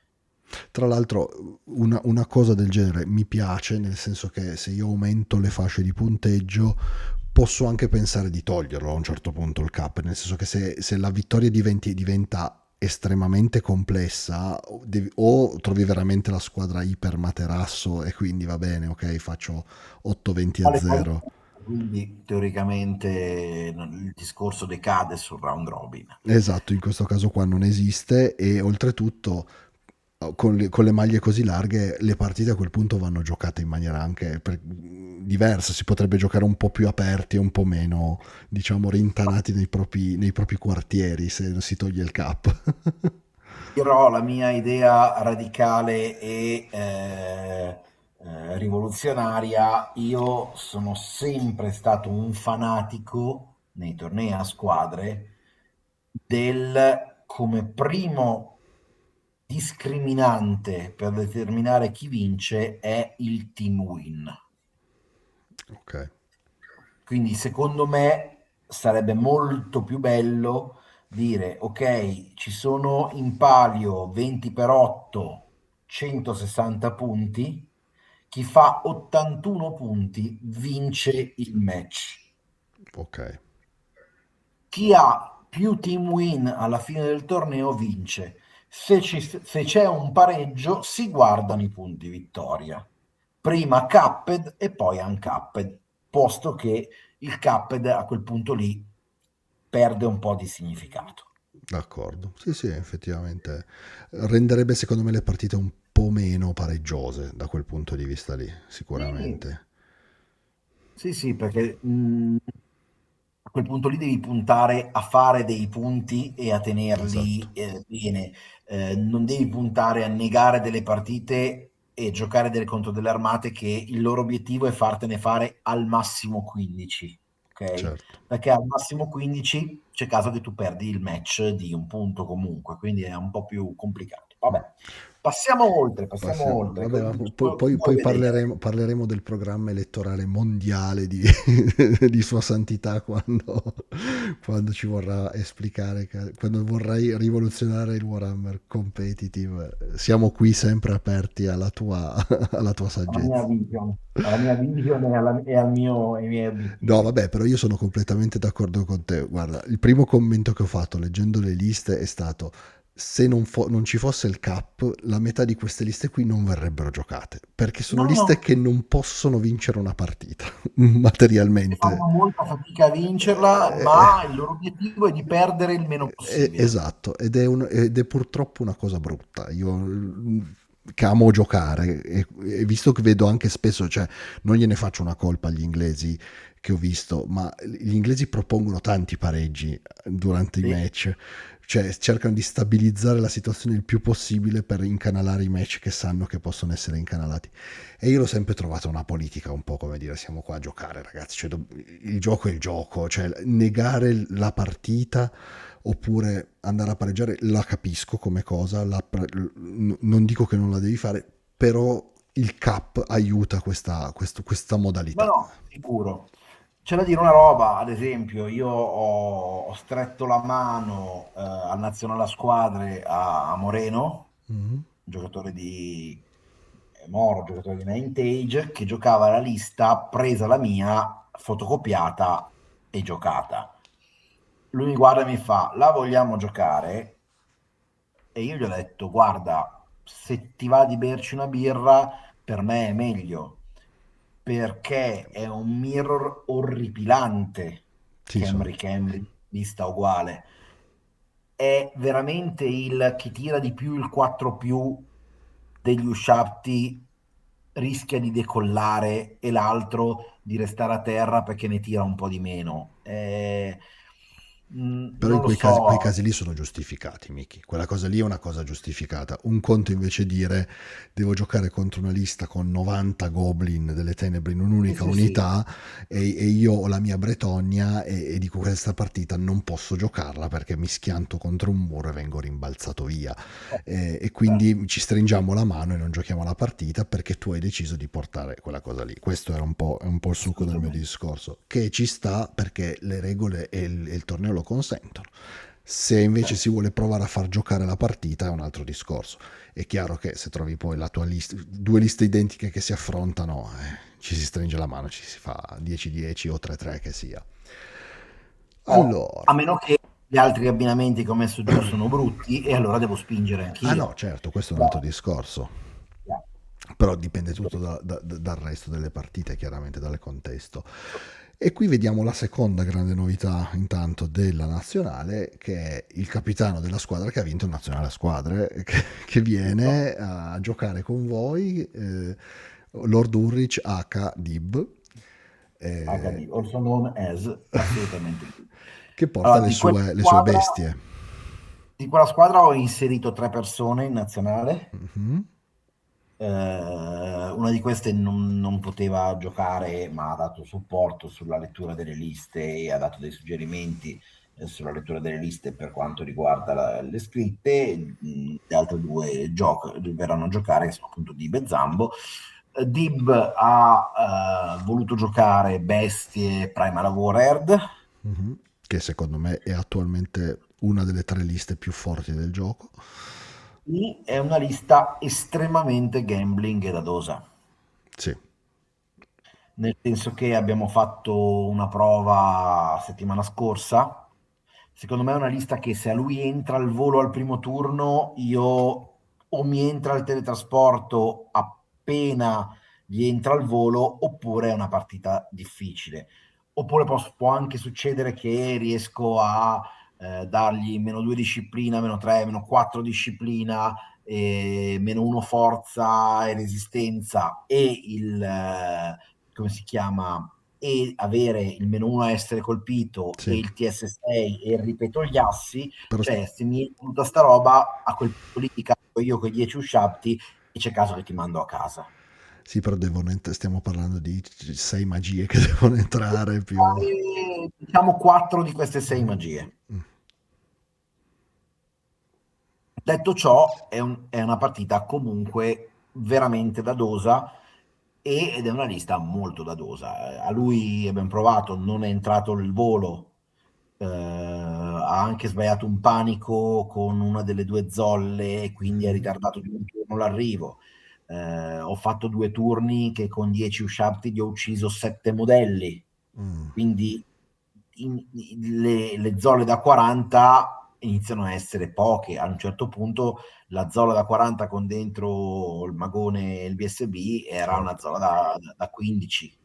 Tra l'altro, una cosa del genere mi piace, nel senso che se io aumento le fasce di punteggio, posso anche pensare di toglierlo a un certo punto il cap, nel senso che se la vittoria diventa estremamente complessa, o trovi veramente la squadra iper materasso e quindi va bene, ok, faccio 8-20 a Alle pari 0. punti, quindi teoricamente il discorso decade sul round robin. Esatto, in questo caso qua non esiste e oltretutto con le maglie così larghe le partite a quel punto vanno giocate in maniera anche diversa, si potrebbe giocare un po' più aperti e un po' meno, diciamo, rintanati nei propri quartieri se si toglie il cap. Dirò la mia idea radicale e rivoluzionaria. Io sono sempre stato un fanatico nei tornei a squadre del come primo discriminante per determinare chi vince è il team win. Ok. Quindi secondo me sarebbe molto più bello dire, ok, ci sono in palio 20 per 8, 160 punti, chi fa 81 punti vince il match. Ok, Chi ha più team win alla fine del torneo vince. Se c'è un pareggio, si guardano i punti vittoria. Prima capped e poi uncapped, posto che il capped a quel punto lì perde un po' di significato. d'accordo. Sì, sì, effettivamente renderebbe secondo me le partite un po' meno pareggiose da quel punto di vista lì, Sì, sicuramente. sì, sì, perché a quel punto lì devi puntare a fare dei punti e a Esatto. tenerli bene. Non devi puntare a negare delle partite e giocare contro delle armate che il loro obiettivo è fartene fare al massimo 15, ok? Certo. Perché al massimo 15 c'è caso che tu perdi il match di un punto comunque, quindi è un po' più complicato. Vabbè, passiamo oltre, passiamo Passiamo, oltre. vabbè, ma Cosa vuoi poi vedere? parleremo del programma elettorale mondiale di, di Sua Santità quando ci vorrà esplicare, quando vorrai rivoluzionare il Warhammer Competitive. Siamo qui sempre aperti alla tua saggezza. Alla mia vision e ai miei No, obiettivi. vabbè, però io sono completamente d'accordo con te. Guarda, il primo commento che ho fatto leggendo le liste è stato: se non ci fosse il cap, la metà di queste liste qui non verrebbero giocate, perché sono No, liste no, che non possono vincere una partita, che materialmente. fanno molta fatica a vincerla, Eh, ma il loro obiettivo è di perdere il meno possibile. esatto, ed è purtroppo una cosa brutta. Io che amo giocare e visto che vedo anche spesso, cioè non gliene faccio una colpa agli inglesi che ho visto, ma gli inglesi propongono tanti pareggi durante i Sì. match, cioè cercano di stabilizzare la situazione il più possibile per incanalare i match che sanno che possono essere incanalati. E io l'ho sempre trovata una politica un po' come dire siamo qua a giocare ragazzi, cioè, il gioco è il gioco, cioè negare la partita oppure andare a pareggiare la capisco come cosa, non dico che non la devi fare, però il cap aiuta questa No, modalità. no, sicuro. C'è da dire una roba, ad esempio, io ho stretto la mano al nazionale a squadre a Moreno, Mhm. giocatore di Moro, giocatore di Nintage, che giocava la lista, presa la mia, fotocopiata e giocata. Lui mi guarda e mi fa, la vogliamo giocare? E io gli ho detto, guarda, se ti va di berci una birra, per me è meglio, perché è un mirror orripilante, Sì, Camry Camry, lista uguale. È veramente il chi tira di più il 4 più degli usciati rischia di decollare e l'altro di restare a terra perché ne tira un po' di meno. però in Non lo quei so. casi lì sono giustificati, Miki. Quella cosa lì è una cosa giustificata. Un conto invece dire devo giocare contro una lista con 90 goblin delle tenebre in Sì, un'unica sì, sì. unità e io ho la mia Bretogna e dico questa partita non posso giocarla perché mi schianto contro un muro e vengo rimbalzato via. E quindi ci stringiamo la mano e non giochiamo la partita perché tu hai deciso di portare quella cosa lì. Questo era è un po' il succo del mio Assolutamente. discorso, che ci sta perché le regole e il torneo lo consentono. Se invece si vuole provare a far giocare la partita è un altro discorso. È chiaro che se trovi poi la tua lista, due liste identiche che si affrontano, ci si stringe la mano, ci si fa 10-10 o 3-3 che sia. A Allora, meno che gli altri abbinamenti che ho messo giù sono brutti e allora devo spingere ah no, anch'io. certo, questo è un altro Però, discorso. yeah, Però dipende tutto dal resto delle partite, chiaramente dal contesto. E qui vediamo la seconda grande novità intanto della nazionale, che è il capitano della squadra che ha vinto il nazionale a squadre, che giusto? viene a giocare con voi, Lord Ulrich H. Dib, eh, HD, also known as, assolutamente sì. che porta Allora, le sue bestie. di quella squadra ho inserito tre persone in nazionale. Mhm. Una di queste non poteva giocare, ma ha dato supporto sulla lettura delle liste e ha dato dei suggerimenti sulla lettura delle liste per quanto riguarda le scritte. Le altre due verranno a giocare, che sono appunto Dib e Zambo. Dib ha voluto giocare Bestie Primal Warhead. Mhm. Che secondo me è attualmente una delle tre liste più forti del gioco. Sì, è una lista estremamente gambling e dadosa, Sì. nel senso che abbiamo fatto una prova settimana scorsa. Secondo me è una lista che se a lui entra al volo al primo turno, io o mi entra il teletrasporto appena gli entra al volo, oppure è una partita difficile. Oppure può anche succedere che riesco a dargli meno 2 disciplina, meno 3, meno 4 disciplina, meno 1 forza e resistenza e come si chiama, e avere il meno 1 a essere colpito e Sì, il TS6 e ripeto gli assi, però, cioè se mi è tutta sta roba, a quel punto lì ti carico io con i 10 usciati e c'è caso che ti mando a casa. sì, però stiamo parlando di sei magie che devono entrare più... Diciamo 4 di queste 6 magie. Mm. Detto ciò, è una partita comunque veramente dadosa ed è una lista molto dadosa. A lui abbiamo provato, non è entrato il volo, ha anche sbagliato un panico con una delle due zolle e quindi ha ritardato di un turno l'arrivo. Ho fatto 2 turni che con 10 usciati gli ho ucciso 7 modelli, Mm. quindi le zolle da 40 iniziano a essere poche. A un certo punto la zolla da 40 con dentro il magone e il BSB era una Certo. zolla da 15.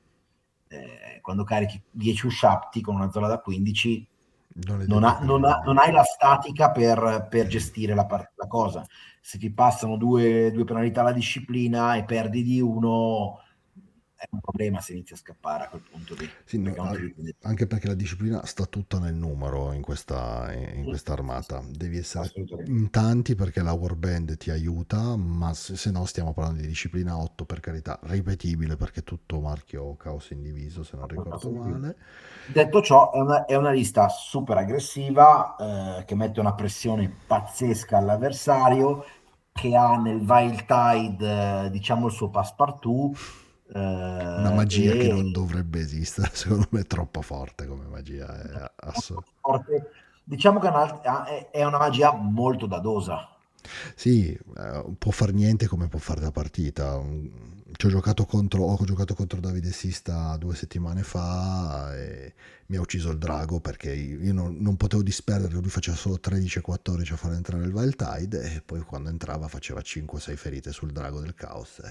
Quando carichi 10 usciati con una zolla da 15 Non le devi... non hai la statica per gestire la cosa. Se ti passano due penalità alla disciplina e perdi di uno, è un problema se inizi a scappare a quel punto lì, Sì, perché non ti dipende. anche perché la disciplina sta tutta nel numero in Sì, questa sì, sì, armata. Devi essere assolutamente. in tanti perché la warband ti aiuta, ma se no stiamo parlando di disciplina 8 per carità, ripetibile perché è tutto marchio Caos Indiviso se non ricordo Assolutamente. male. Detto ciò, è una lista super aggressiva, che mette una pressione pazzesca all'avversario, che ha nel Wild Tide, diciamo, il suo passepartout, Una magia che e non dovrebbe esistere, secondo me è troppo forte come magia, è molto forte. Diciamo che è una magia molto dadosa. Sì, può far niente come può fare la partita. Ho giocato contro Davide Sista 2 settimane fa e mi ha ucciso il drago perché io non potevo disperderlo, lui faceva solo 13-14 a far entrare il Wild Tide e poi quando entrava faceva 5-6 ferite sul drago del caos.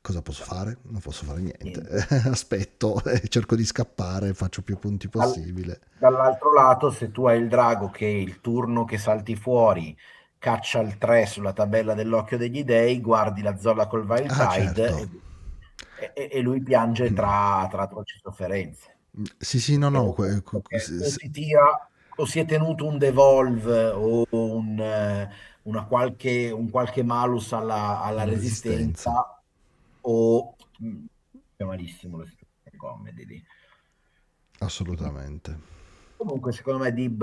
Cosa posso fare? Non posso fare niente. Niente. Aspetto, cerco di scappare, faccio più punti Dal- possibile. Dall'altro lato, se tu hai il drago che il turno che salti fuori caccia il 3 sulla tabella dell'occhio degli dei, guardi la zolla col Wild Ah, Tide certo. e lui piange tra atroci sofferenze. Sì, sì, no, no. Perché o si tira o si è tenuto un devolve o un qualche malus alla Resistenza, resistenza o è malissimo le situazioni comedy lì. assolutamente. Comunque, secondo me, Dib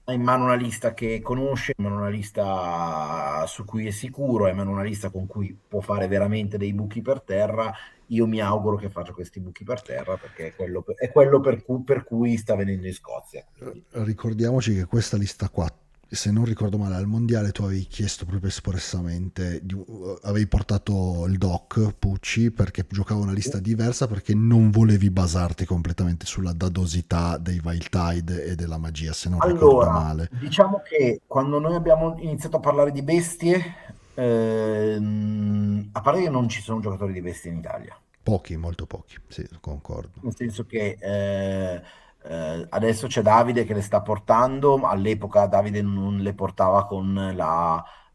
ha in mano una lista che conosce, ha in mano una lista su cui è sicuro, ha in mano una lista con cui può fare veramente dei buchi per terra. Io mi auguro che faccia questi buchi per terra perché è quello per cui sta venendo in Scozia. Quindi. Ricordiamoci che questa lista qua, se non ricordo male, al mondiale tu avevi chiesto proprio espressamente, avevi portato il doc Pucci perché giocava una lista diversa perché non volevi basarti completamente sulla dadosità dei Wild Tide e della magia, se non ricordo Allora, male. diciamo che quando noi abbiamo iniziato a parlare di bestie, a parte che non ci sono giocatori di bestie in Italia. Pochi, molto pochi, sì, concordo. Nel senso che adesso c'è Davide che le sta portando, ma all'epoca Davide non le portava con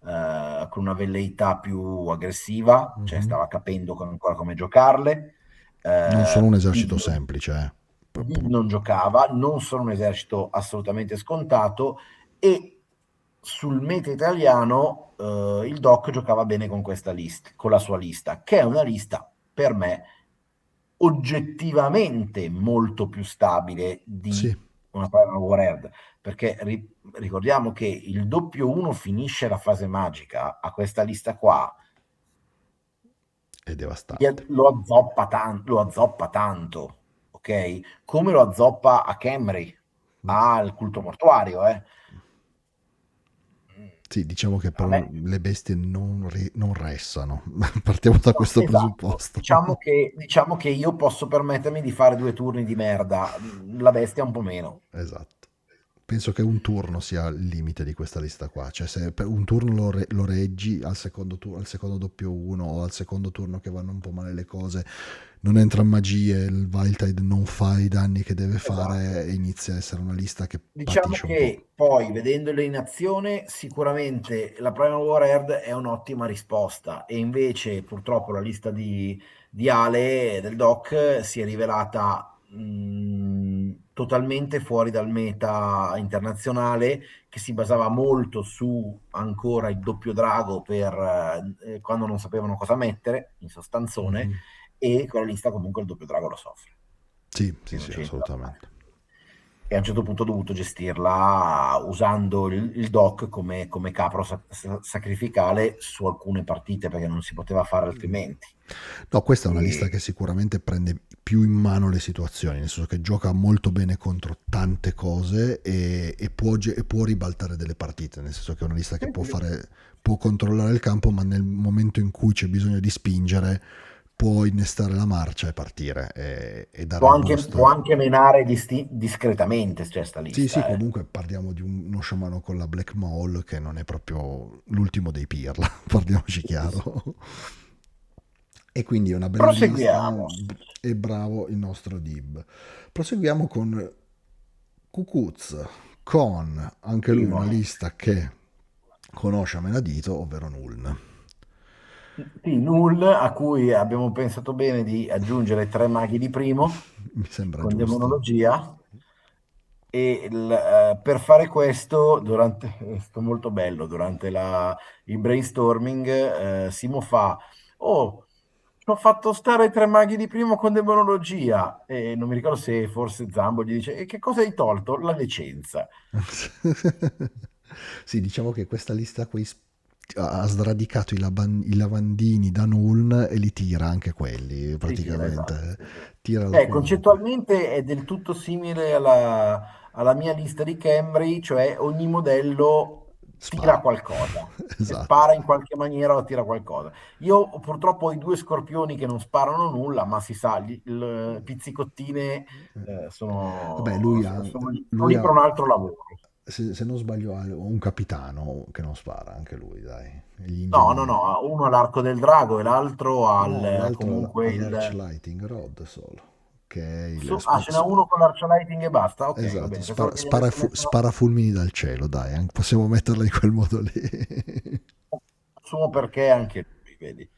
una velleità più aggressiva, cioè Mhm. stava capendo ancora come giocarle. Non sono un esercito Dib, semplice, eh. Dib non giocava, non sono un esercito assolutamente scontato e sul meta italiano il Doc giocava bene con questa lista, con la sua lista, che è una lista per me oggettivamente molto più stabile Sì, di una Primal Warhead, perché ricordiamo che il doppio 1 finisce la fase magica a questa lista qua, è devastante. lo azzoppa tanto, ok? Come lo azzoppa a Camry. al culto mortuario, eh. Mm. Sì, diciamo che A però me, le bestie non restano. Partiamo da no, questo esatto, presupposto. diciamo che io posso permettermi di fare 2 turni di merda, la bestia un po' meno. Esatto. Penso che un turno sia il limite di questa lista qua. Cioè, se per un turno lo reggi al secondo doppio 1 o al secondo turno che vanno un po' male le cose, non entra in magie, il Wildtide non fa i danni che deve Esatto. fare e inizia a essere una lista che Diciamo patisce un po'. che poi, vedendole in azione, sicuramente la Primal War Herd è un'ottima risposta e invece purtroppo la lista di Ale del doc si è rivelata totalmente fuori dal meta internazionale che si basava molto su ancora il doppio drago per quando non sapevano cosa mettere, in sostanzone, Mhm. e quella lista comunque il doppio drago lo soffre, Sì, sì, che non sì, c'è niente da fare. assolutamente. E a un certo punto ho dovuto gestirla usando il dock come capro sacrificale su alcune partite perché non si poteva fare altrimenti. No, questa è una lista E, che sicuramente prende più in mano le situazioni, nel senso che gioca molto bene contro tante cose e può ribaltare delle partite, nel senso che è una lista che sì, sì. può controllare il campo, ma nel momento in cui c'è bisogno di spingere, può innestare la marcia e partire e dare il Può boost. anche menare discretamente, cioè sta Sì, sì, lista, eh. comunque parliamo di uno sciamano con la Black Maul che non è proprio l'ultimo dei Pirla, parliamoci Sì, sì, sì. chiaro. E quindi è una bella lista Proseguiamo. e bravo il nostro Dib. Proseguiamo con Kukuz, con anche lui una Primo. lista che conosce a menadito, ovvero Nuln. Sì, Null, a cui abbiamo pensato bene di aggiungere 3 maghi di primo Mi sembra con giusto. demonologia. E per fare questo, è stato molto bello, durante il brainstorming, Simo fa, oh, ci ho fatto stare 3 maghi di primo con demonologia, e non mi ricordo se forse Zambo gli dice, e che cosa hai tolto? La licenza. Sì, diciamo che questa lista qui ha sradicato i lavandini da Nuln e li tira anche quelli, Sì, sì, esatto. praticamente. Sì, sì. Tira da qualunque. Concettualmente è del tutto simile alla mia lista di Camry, cioè ogni modello tira Spara. qualcosa, e Esatto. spara in qualche maniera o tira qualcosa. Io purtroppo ho i 2 scorpioni che non sparano nulla, ma si sa, il pizzicottine Vabbè, sono lui lì per ha, un altro lavoro. se non sbaglio, ha un capitano che non spara, anche lui, dai. Gli No, no, ingegneri. no, uno all'arco del drago e l'altro No, l'altro comunque all'Arch il... Lighting Rod solo, che è Ce n'è uno con l'arcialighting e basta. Ok, va esatto, bene. Pensavo che gli avessi messo spara fulmini dal cielo, dai, possiamo metterla in quel modo lì. suo perché anche lui, vedi.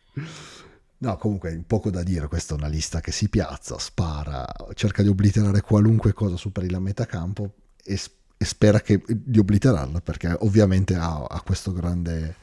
No, comunque, poco da dire, questa è una lista che si piazza, spara, cerca di obliterare qualunque cosa superi la metà campo e spera di obliterarla, perché ovviamente ha questo grande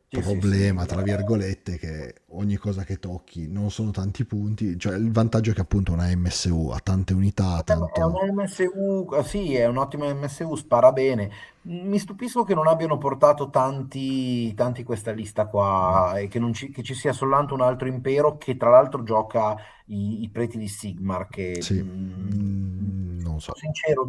Sì, sì, sì. problema, tra virgolette, che ogni cosa che tocchi non sono tanti punti, cioè il vantaggio è che appunto una MSU ha tante unità, È tanto... una MSU, sì, è un'ottima MSU, spara bene. Mi stupisco che non abbiano portato tanti questa lista qua e che, non ci, che ci sia soltanto un altro impero che tra l'altro gioca i preti di Sigmar, che Sì, non sono so. sincero,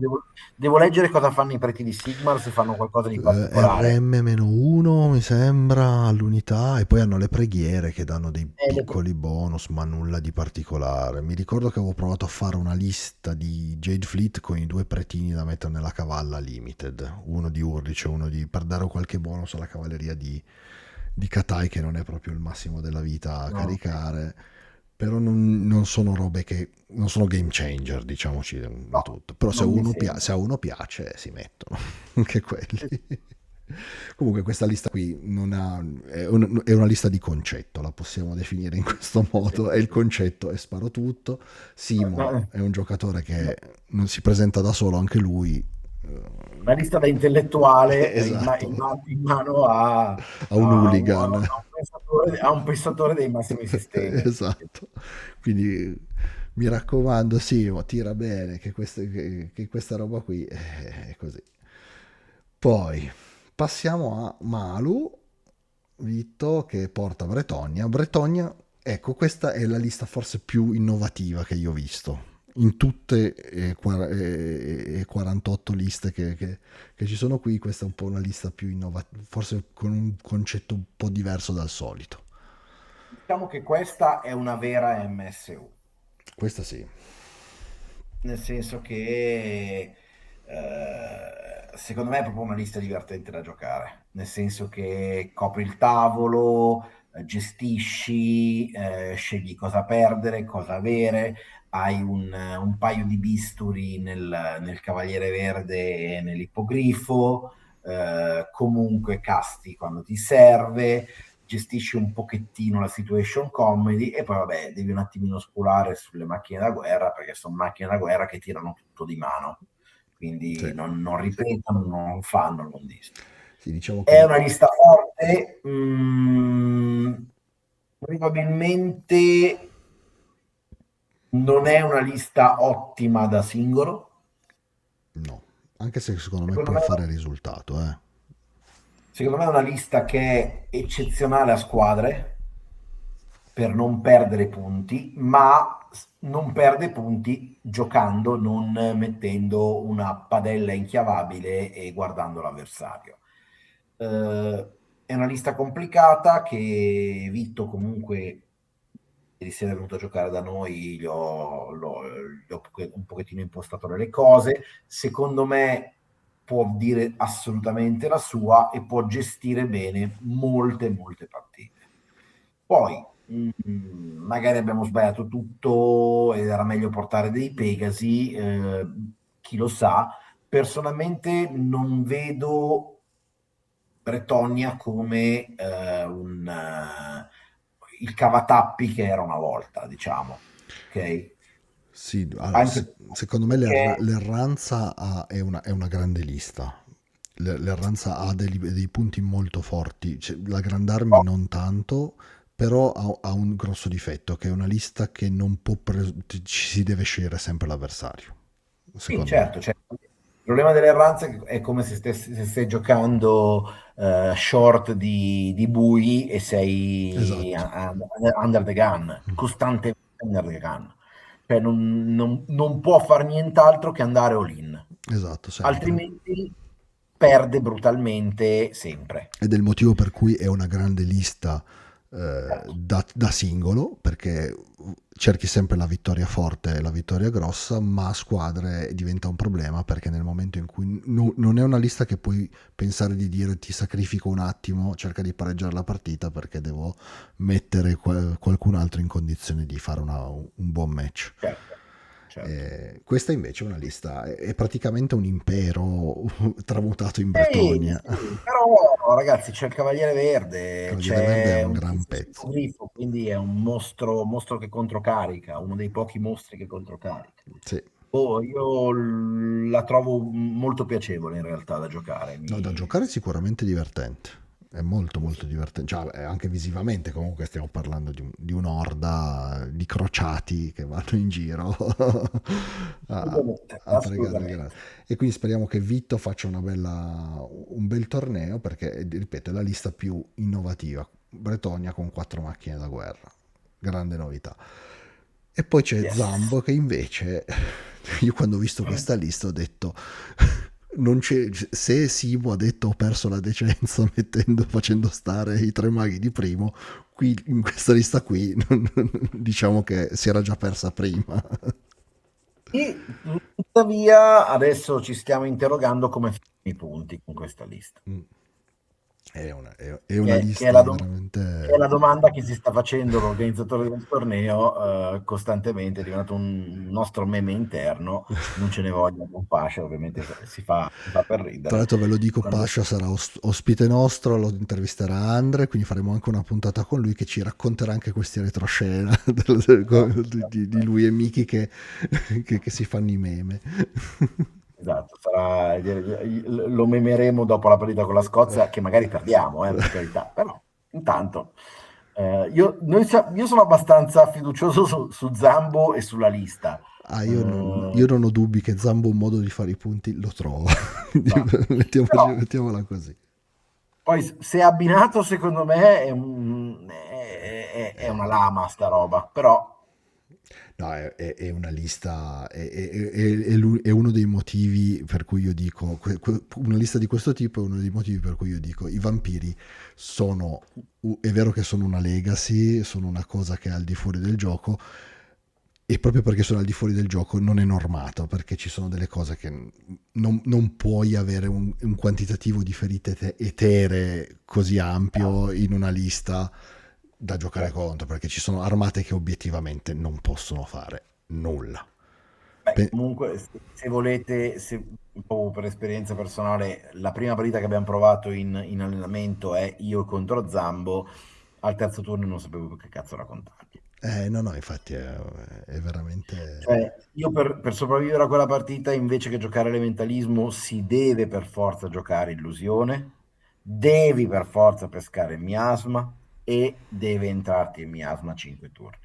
devo leggere cosa fanno i preti di Sigmar, se fanno qualcosa di particolare. RM-1 mi sembra all'unità e poi hanno le preghiere che danno dei Le piccoli bonus ma nulla di particolare. Mi ricordo che avevo provato a fare una lista di Jade Fleet con i due pretini da mettere nella cavalla limited, uno di Urdice, per dare qualche bonus alla cavalleria di Katai che non è proprio il massimo della vita a No. caricare, però non sono robe che non sono game changer, diciamoci No, da tutto. Però non mi se sembra. a uno piace, si mettono anche quelli. Comunque questa lista qui non ha, è una lista di concetto, la possiamo definire in questo Sì, sì, modo, e sì, il sì. concetto è sparo tutto. Simo Una è un giocatore che non si presenta da solo, anche lui. una lista da intellettuale Esatto, in mano a un hooligan. a un pensatore dei massimi sistemi. Esatto, quindi mi raccomando Simo, tira bene che questa roba qui è così. Poi passiamo a Malu, Vitto che porta Bretogna. Bretogna, ecco, questa è la lista forse più innovativa che io ho visto. in tutte e 48 liste che ci sono qui, questa è un po' una lista più innovativa, forse con un concetto un po' diverso dal solito. Diciamo che questa è una vera MSU. Questa sì. Nel senso che secondo me è proprio una lista divertente da giocare, nel senso che copri il tavolo, gestisci, scegli cosa perdere, cosa avere, hai un paio di bisturi nel Cavaliere Verde e nell'Ippogrifo, comunque casti quando ti serve, gestisci un pochettino la situation comedy e poi vabbè devi un attimino spulare sulle macchine da guerra perché sono macchine da guerra che tirano tutto di mano, quindi Sì, non ripetono, non fanno, non discono. sì, diciamo È che una lista forte, probabilmente non è una lista ottima da singolo, no, anche se secondo me secondo puoi me fare risultato, eh. secondo me è una lista che è eccezionale a squadre per non perdere punti, ma non perde punti giocando, non mettendo una padella inchiavabile e guardando l'avversario. È una lista complicata che Vitto comunque ieri sera è venuto a giocare da noi, gli ho un pochettino impostato le cose. Secondo me può dire assolutamente la sua e può gestire bene molte, molte partite. Poi, magari abbiamo sbagliato tutto ed era meglio portare dei Pegasi, chi lo sa. Personalmente non vedo Bretonnia come il cavatappi che era una volta, diciamo. Ok? Sì, allora, Anche secondo me perché l'erranza è una grande lista. L'erranza ha dei punti molto forti. Cioè, la Grandarmi non tanto, però ha un grosso difetto, che è una lista che non può ci si deve scegliere sempre l'avversario, sì, secondo me. certo, certo. Il problema delle erranze è come se stai giocando short di bui e sei Esatto, under the gun, costantemente under the gun. Cioè non può far nient'altro che andare all-in, esatto, sempre. altrimenti perde brutalmente sempre. Ed è il motivo per cui è una grande lista da singolo, perché cerchi sempre la vittoria forte e la vittoria grossa, ma a squadre diventa un problema perché nel momento in cui non è una lista che puoi pensare di dire ti sacrifico un attimo, cerca di pareggiare la partita perché devo mettere qualcun altro in condizione di fare un buon match. Certo, certo. Questa invece è una lista, è praticamente un impero tramutato in Sì, Bretonnia. sì, però ragazzi c'è il Cavaliere Verde, Cavaliere Verde è c'è un un gran tizio pezzo. grifo, quindi è un mostro, mostro che controcarica, uno dei pochi mostri che controcarica. Sì. Oh, io la trovo molto piacevole in realtà da giocare. No, da giocare è sicuramente divertente. È molto Sì, sì. molto divertente. Cioè, anche visivamente comunque stiamo parlando di un'orda di crociati che vanno in giro a, Assolutamente, a pregare il grande. assolutamente. E quindi speriamo che Vitto faccia un bel torneo perché, ripeto, è la lista più innovativa. Bretonia con 4 macchine da guerra. Grande novità. E poi c'è Yes. Zambo che invece, io quando ho visto questa lista ho detto, non c'è, se Simo ha detto ho perso la decenza facendo stare i 3 maghi di primo, qui in questa lista qui diciamo che si era già persa prima. E tuttavia adesso ci stiamo interrogando come fanno i punti con questa lista. È una Che è la lista che è veramente... la domanda che si sta facendo l'organizzatore del torneo costantemente, è diventato un nostro meme interno, non ce ne voglia con Pascia, ovviamente si fa per Tra ridere. l'altro ve lo dico, Quando- Pascia sarà ospite nostro, lo intervisterà Andre, quindi faremo anche una puntata con lui che ci racconterà anche questi retroscena di lui e Miki che si fanno i meme. Esatto, lo memeremo dopo la partita con la Scozia, che magari perdiamo, per carità, però intanto io sono abbastanza fiducioso su Zambo e sulla lista. Io non ho dubbi che Zambo un modo di fare i punti lo trova. No. Però Mettiamola così. poi se abbinato, secondo me è una lama sta roba, però No, è una lista, è uno dei motivi per cui io dico, una lista di questo tipo è uno dei motivi per cui io dico, i vampiri sono, è vero che sono una legacy, sono una cosa che è al di fuori del gioco, e proprio perché sono al di fuori del gioco non è normato, perché ci sono delle cose che non puoi avere un quantitativo di ferite eteree così ampio in una lista da giocare Certo. contro, perché ci sono armate che obiettivamente non possono fare nulla. Beh, Pe- comunque, se volete, proprio per esperienza personale, la prima partita che abbiamo provato in allenamento è io contro Zambo. Al terzo turno non sapevo più che cazzo raccontargli. no, no, infatti è veramente... Cioè, io per sopravvivere a quella partita, invece che giocare elementalismo, si deve per forza giocare illusione, devi per forza pescare miasma e deve entrarti in miasma 5 turni.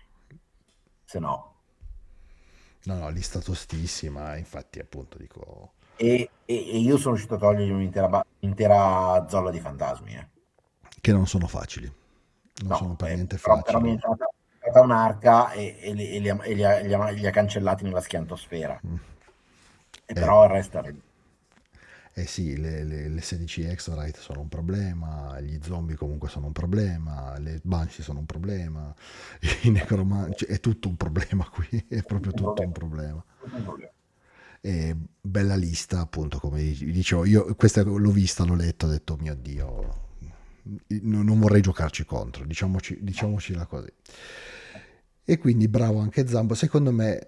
Se no. No, no, lista tostissima, infatti appunto dico E io sono riuscito a togliergli un'intera zolla di fantasmi. che non sono facili, non sono No, per niente però mi facili. è stata un'arca li ha cancellati nella schiantosfera. E Eh, però il resto era. Eh sì, le 16 Exorite sono un problema, gli zombie comunque sono un problema, le Banshee sono un problema, i necromanci, è tutto un problema qui, è proprio Tutto un tutto un problema. problema. Tutto un problema. E bella lista, appunto, come dicevo, io questa l'ho vista, l'ho letto, ho detto, "Oh mio Dio, non vorrei giocarci contro, No. diciamocela così. E quindi bravo anche Zambo. Secondo me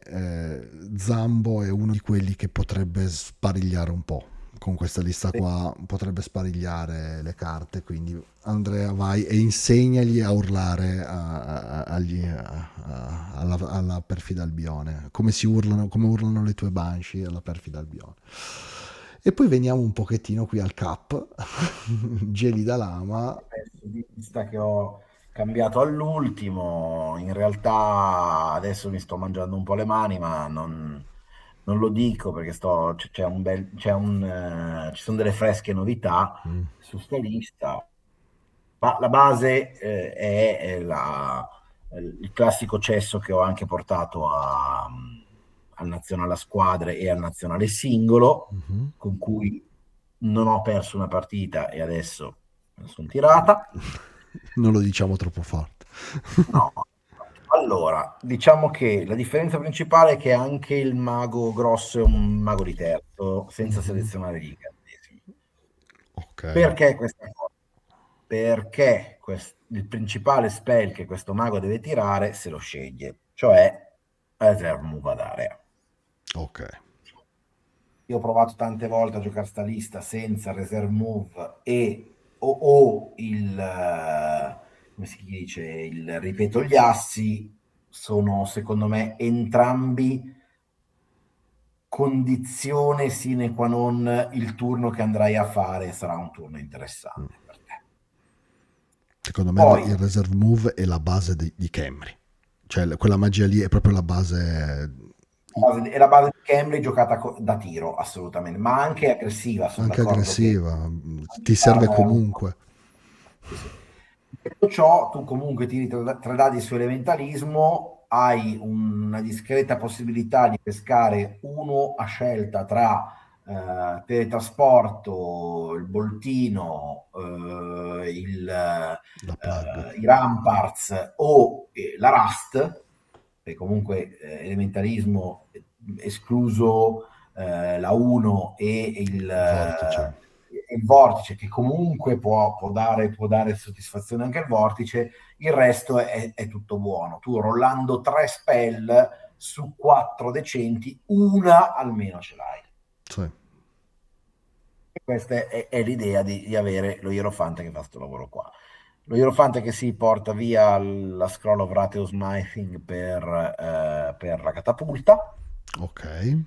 Zambo è uno di quelli che potrebbe sparigliare un po'. Con questa lista Sì, qua potrebbe sparigliare le carte. Quindi Andrea vai e insegnagli a urlare alla perfida Albione. Come urlano le tue Banshee alla perfida Albione. E poi veniamo un pochettino qui al Cap. Gelida Lama. penso di vista che ho cambiato all'ultimo. In realtà adesso mi sto mangiando un po' le mani, ma non lo dico perché ci sono delle fresche novità su sta lista. Ma la base è il classico cesso che ho anche portato al nazionale a squadre e al nazionale singolo, Mhm. con cui non ho perso una partita e adesso me la sono tirata. Non lo diciamo troppo forte. No. Allora, diciamo che la differenza principale è che anche il mago grosso è un mago di terzo, senza Mhm. selezionare gli incantesimi. Ok. Perché questa cosa? Perché il principale spell che questo mago deve tirare se lo sceglie, cioè Reserve Move ad area. Ok. Io ho provato tante volte a giocare sta lista senza Reserve Move o come si dice, il ripeto gli assi, sono secondo me entrambi condizione sine qua non il turno che andrai a fare sarà un turno Mm. interessante per te. Secondo me Poi il reserve move è la base di Camry. Cioè quella magia lì è proprio la base, è la base di Cambridge giocata da tiro, assolutamente, ma anche aggressiva, sono anche d'accordo che aggressiva, ti serve comunque. sì, sì. Detto ciò, tu comunque tiri tre dadi su elementalismo, hai una discreta possibilità di pescare uno a scelta tra teletrasporto, il boltino, La plug. i ramparts o la Rust, che comunque elementalismo escluso la 1 Vortice. e il vortice, che comunque può dare soddisfazione anche al vortice, il resto è tutto buono. Tu rollando 3 spell su 4 decenti, una almeno ce l'hai. Sì. E questa è l'idea di avere lo Ierofante che fa questo lavoro qua. Lo Ierofante che si porta via la Scroll of Rateous Smithing per la catapulta, Ok.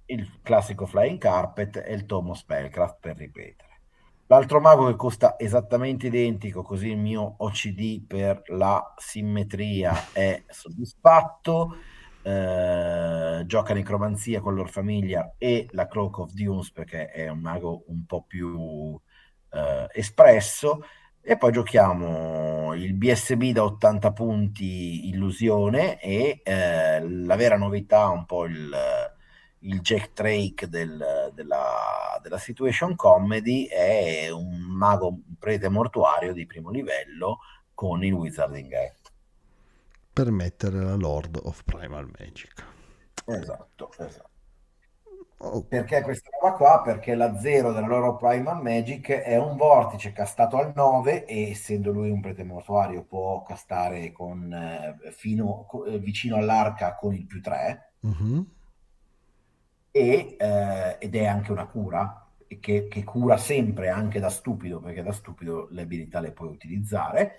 il classico Flying Carpet e il tomo Spellcraft per ripetere. L'altro mago che costa esattamente identico, così il mio OCD per la simmetria è soddisfatto. Gioca necromanzia con loro famiglia e la Cloak of Dunes perché è un mago un po' più espresso. E poi giochiamo abbiamo il BSB da 80 punti illusione e la vera novità, un po' il Jack Drake della situation comedy, è un mago, un prete mortuario di primo livello con il Wizarding Act. Per mettere la Lord of Primal Magic. Esatto, esatto. Oh, Perché questa roba qua? Perché la 0 della loro Primal Magic è un vortice castato al 9 e essendo lui un prete mortuario può castare con, vicino all'arca con il più 3 mhm. ed è anche una cura che cura sempre anche da stupido, perché da stupido le abilità le puoi utilizzare.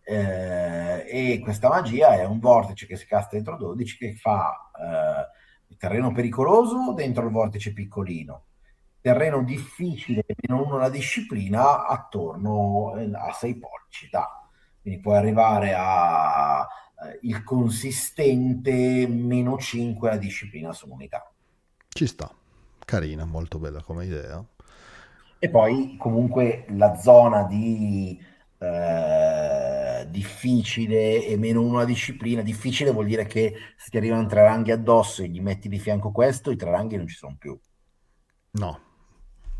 E questa magia è un vortice che si casta dentro 12 che fa il terreno pericoloso dentro il vortice piccolino, terreno difficile, meno uno la disciplina, attorno a 6 pollici. Quindi puoi arrivare a il consistente meno 5 la disciplina su unità. Ci sta. Carina, molto bella come idea. E poi comunque la zona di difficile e meno una disciplina, difficile vuol dire che se ti arrivano 3 ranghi addosso e gli metti di fianco questo, i 3 ranghi non ci sono più. No,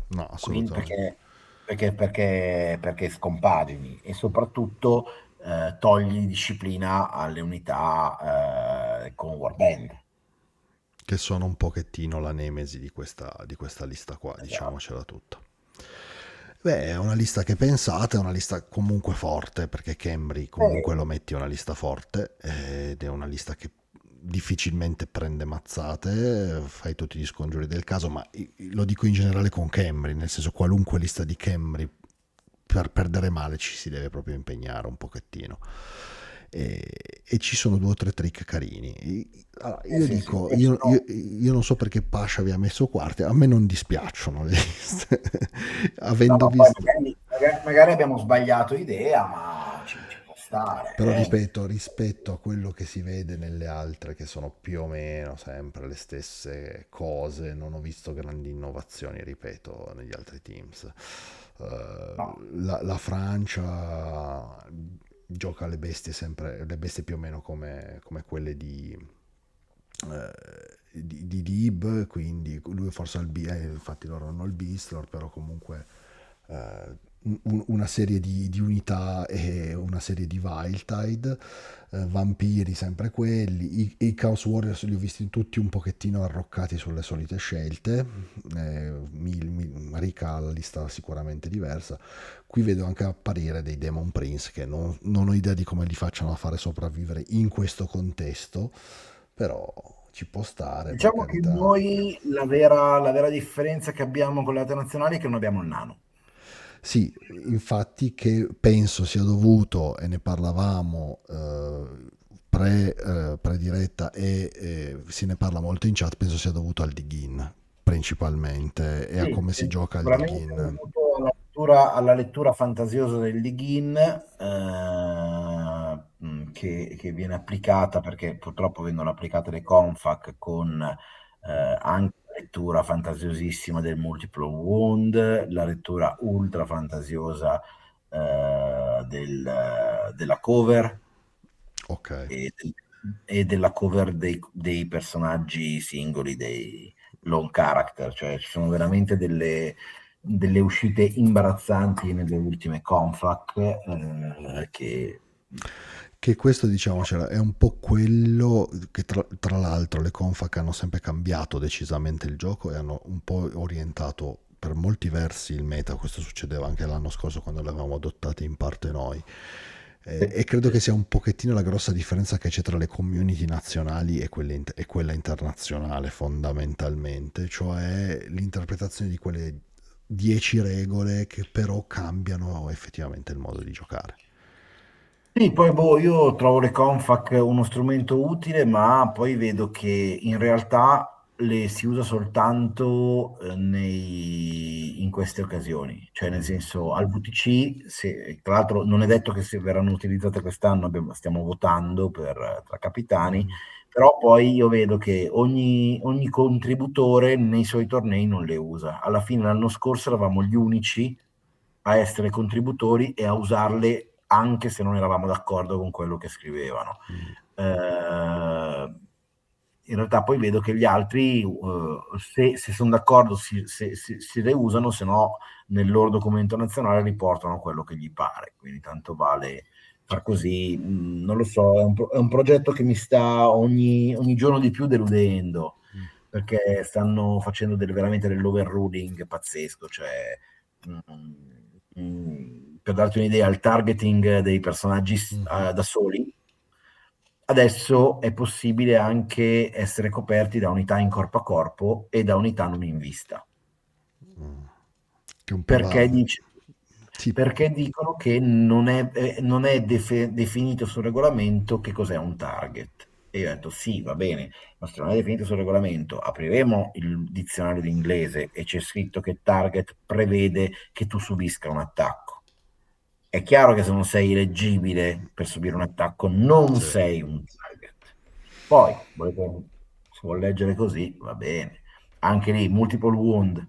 no, Quindi assolutamente. perché scompagini e soprattutto togli disciplina alle unità con Warband. Che sono un pochettino la nemesi di questa lista qua, Esatto. diciamocela tutta. Beh, è una lista che pensate, è una lista comunque forte, perché Camry comunque lo metti una lista forte, ed è una lista che difficilmente prende mazzate, fai tutti gli scongiuri del caso, ma lo dico in generale con Camry, nel senso qualunque lista di Camry per perdere male ci si deve proprio impegnare un pochettino. E ci sono due o tre trick carini. Allora, io Sì, sì. dico, E ci sono- io non so perché Pasha vi ha messo quarti, a me non dispiacciono le liste, No, avendo ma poi visto. magari abbiamo sbagliato idea, ma ci può stare. Però ripeto, rispetto a quello che si vede nelle altre, che sono più o meno sempre le stesse cose, non ho visto grandi innovazioni, ripeto, negli altri teams. No. La Francia gioca le bestie sempre, le bestie più o meno come quelle di Dib, quindi lui forse ha infatti loro hanno il Beastlord, però comunque eh, una serie di unità e una serie di Wildtide, vampiri sempre quelli, i Chaos Warriors li ho visti tutti un pochettino arroccati sulle solite scelte, Rika ha la lista sicuramente diversa, qui vedo anche apparire dei Demon Prince che non ho idea di come li facciano a fare sopravvivere in questo contesto, però ci può stare per Diciamo che carità. noi la vera differenza che abbiamo con le altre nazionali è che non abbiamo il nano. Sì, infatti che penso sia dovuto, e ne parlavamo pre-diretta se ne parla molto in chat, penso sia dovuto al Digin principalmente e a Sì, come si è gioca al sicuramente Digin. dovuto alla lettura fantasiosa del Digin, che viene applicata perché purtroppo vengono applicate le Confac con anche la lettura fantasiosissima del Multiple Wound, la lettura ultra fantasiosa della cover Ok. e, e della cover dei personaggi singoli, dei lone character, cioè ci sono veramente delle uscite imbarazzanti nelle ultime Confac che Che questo, diciamocela, è un po' quello che tra l'altro le Confac hanno sempre cambiato decisamente il gioco e hanno un po' orientato per molti versi il meta. Questo succedeva anche l'anno scorso quando l'avevamo adottata in parte noi. E credo che sia un pochettino la grossa differenza che c'è tra le community nazionali e quella internazionale fondamentalmente, cioè l'interpretazione di quelle 10 regole che però cambiano effettivamente il modo di giocare. sì, poi boh, io trovo le Confac uno strumento utile, ma poi vedo che in realtà le si usa soltanto in queste occasioni, cioè nel senso al VTC, tra l'altro non è detto che se verranno utilizzate quest'anno, stiamo votando tra capitani, Mhm. però poi io vedo che ogni contributore nei suoi tornei non le usa. Alla fine l'anno scorso eravamo gli unici a essere contributori e a usarle anche se non eravamo d'accordo con quello che scrivevano. Mm. In realtà poi vedo che gli altri, se sono d'accordo, si reusano, se no nel loro documento nazionale riportano quello che gli pare, quindi tanto vale far così. Non lo so, è un progetto che mi sta ogni giorno di più deludendo, Mm. perché stanno facendo veramente dell'overruling pazzesco, cioè, per darti un'idea, il targeting dei personaggi Mhm. da soli, adesso è possibile anche essere coperti da unità in corpo a corpo e da unità non in vista. Mm. Che un po' Perché, va... Sì. perché dicono che non è definito sul regolamento che cos'è un target. E io ho detto sì, va bene, ma se non è definito sul regolamento, apriremo il dizionario d'inglese e c'è scritto che target prevede che tu subisca un attacco. È chiaro che se non sei eleggibile per subire un attacco, non Sì. sei un target. Poi, se vuol leggere così, va bene. Anche lì, multiple wound.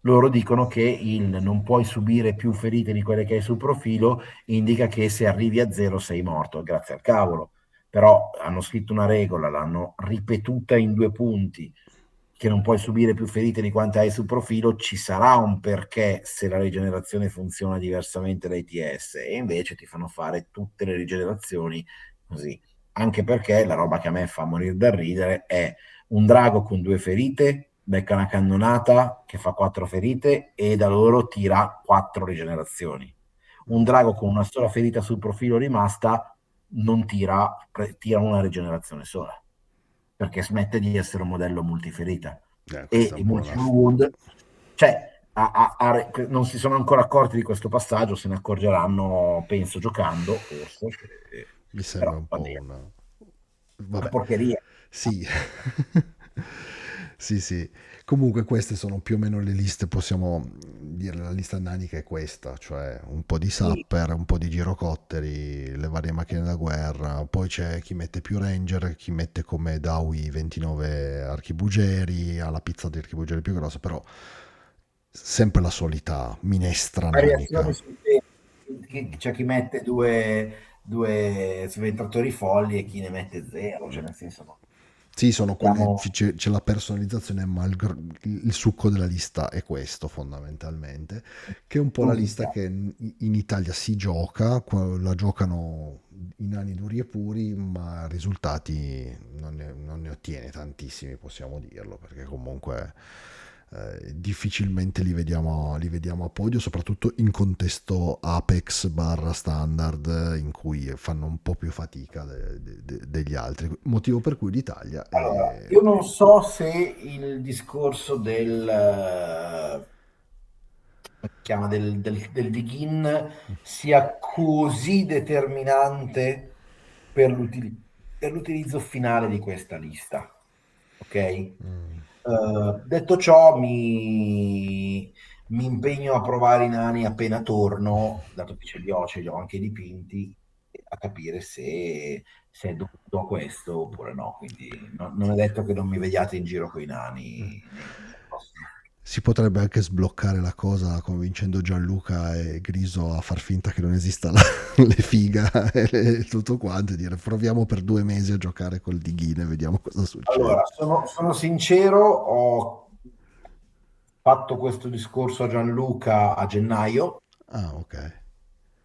Loro dicono che il non puoi subire più ferite di quelle che hai sul profilo indica che se arrivi a zero sei morto, grazie al cavolo. Però hanno scritto una regola, l'hanno ripetuta in 2 punti, che non puoi subire più ferite di quante hai sul profilo, ci sarà un perché se la rigenerazione funziona diversamente da ITS e invece ti fanno fare tutte le rigenerazioni così. Anche perché la roba che a me fa morire da ridere è un drago con 2 ferite, becca una cannonata che fa 4 ferite e da loro tira 4 rigenerazioni. Un drago con una sola ferita sul profilo rimasta non tira una rigenerazione sola, perché smette di essere un modello multiferita. E Questa è i un po' una... multiple wound, cioè, non si sono ancora accorti di questo passaggio, se ne accorgeranno, penso, giocando, forse, Mi sembra però un va po' bene, una... una Vabbè, porcheria. sì. Sì, sì. Comunque queste sono più o meno le liste, possiamo dire la lista nanica è questa, cioè un po' di Sì, sapper, un po' di girocotteri, le varie macchine da guerra, poi c'è chi mette più ranger, chi mette come Dawi 29 archibugeri, ha la pizza di archibugeri più grossa, però sempre la solita minestra nanica. variazioni sul tempo. C'è chi mette due sventatori folli e chi ne mette zero, cioè nel senso no. Sì, sono quelle, Siamo c'è la personalizzazione, ma il succo della lista è questo fondamentalmente, che è un po' la così lista siamo. che in Italia si gioca, la giocano i nani duri e puri, ma risultati non ne ottiene tantissimi, possiamo dirlo, perché comunque difficilmente li vediamo a podio, soprattutto in contesto Apex barra standard, in cui fanno un po' più fatica degli altri, motivo per cui l'Italia Allora, è... io non so se il discorso come si chiama, del dig-in sia così determinante per l'utilizzo finale di questa lista. Ok? Detto ciò, mi impegno a provare i nani appena torno, dato che ce li ho anche dipinti, a capire se è dovuto a questo oppure no. Quindi non è detto che non mi vediate in giro con i nani nel prossimo. Si potrebbe anche sbloccare la cosa convincendo Gianluca e Griso a far finta che non esista le figa e tutto quanto e dire proviamo per 2 mesi a giocare col dighine e vediamo cosa succede. Allora, sono sincero, ho fatto questo discorso a Gianluca a gennaio, Ah, ok.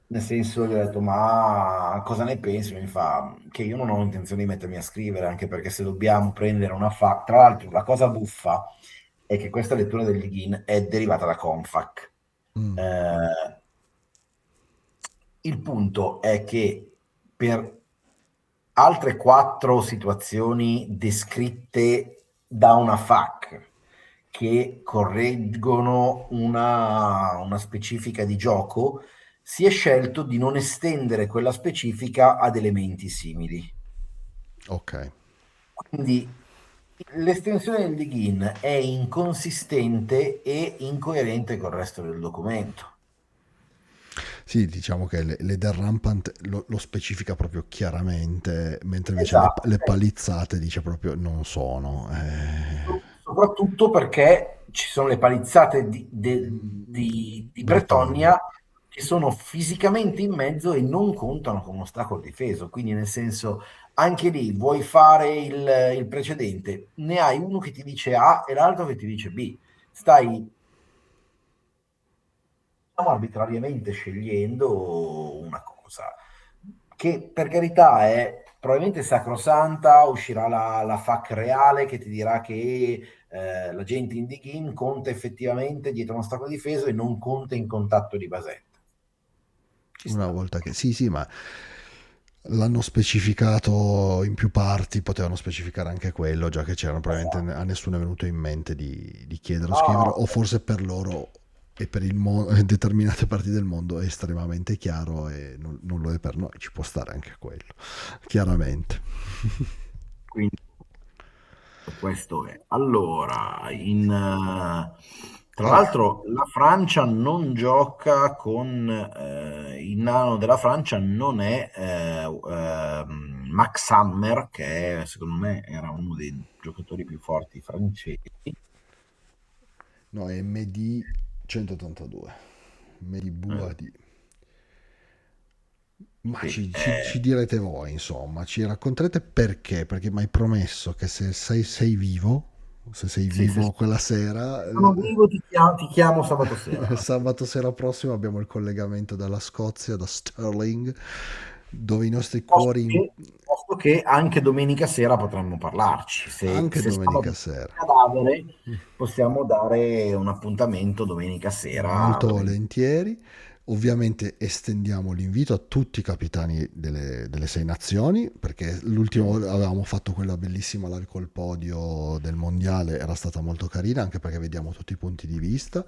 nel senso gli ho detto, ma cosa ne pensi? Mi fa che io non ho intenzione di mettermi a scrivere, anche perché se dobbiamo prendere una fa... Tra l'altro, la cosa buffa è che questa lettura del Ligin è derivata da Confac. Mm, Eh, il punto è che per altre 4 situazioni descritte da una FAQ che correggono una specifica di gioco, si è scelto di non estendere quella specifica ad elementi simili. ok. Quindi l'estensione del dig-in è inconsistente e incoerente col resto del documento. Sì, diciamo che l'Eder Rampant lo specifica proprio chiaramente, mentre invece Esatto, le palizzate dice proprio non sono. soprattutto perché ci sono le palizzate di Bretagna. Bretagna che sono fisicamente in mezzo e non contano come ostacolo difeso. Quindi, nel senso, anche lì vuoi fare il precedente, ne hai uno che ti dice A e l'altro che ti dice B. Stai, diciamo, arbitrariamente scegliendo una cosa che, per carità, è probabilmente sacrosanta. Uscirà la FAQ reale che ti dirà che l'agente in dig-in conta effettivamente dietro uno ostacolo difeso e non conta in contatto di basetta. Ci Una sta. volta che sì, sì, ma l'hanno specificato in più parti, potevano specificare anche quello, già che c'erano, probabilmente Esatto. a nessuno è venuto in mente di chiederlo, No, scrivere, no, o forse per loro e per determinate parti del mondo è estremamente chiaro e non lo è per noi, ci può stare anche quello, chiaramente. quindi questo è. Allora, tra Allora, l'altro la Francia non gioca con il nano della Francia non è Max Hammer, che secondo me era uno dei giocatori più forti francesi. no, è MD 182, MD Eh, Buadi. Ma sì, ci direte voi, insomma, ci racconterete perché, perché mi hai promesso che se sei vivo, se sei sì, vivo quella sera, se sono vivo ti chiamo sabato sera. sabato sera prossimo abbiamo il collegamento dalla Scozia, da Stirling, dove i nostri Posto cuori, che, posto che anche domenica sera potremmo parlarci. Se, anche se domenica sabato sera, è cadavere, possiamo dare un appuntamento domenica sera. molto volentieri. Ovviamente estendiamo l'invito a tutti i capitani delle sei nazioni, perché l'ultima volta avevamo fatto quella bellissima live col podio del mondiale, era stata molto carina, anche perché vediamo tutti i punti di vista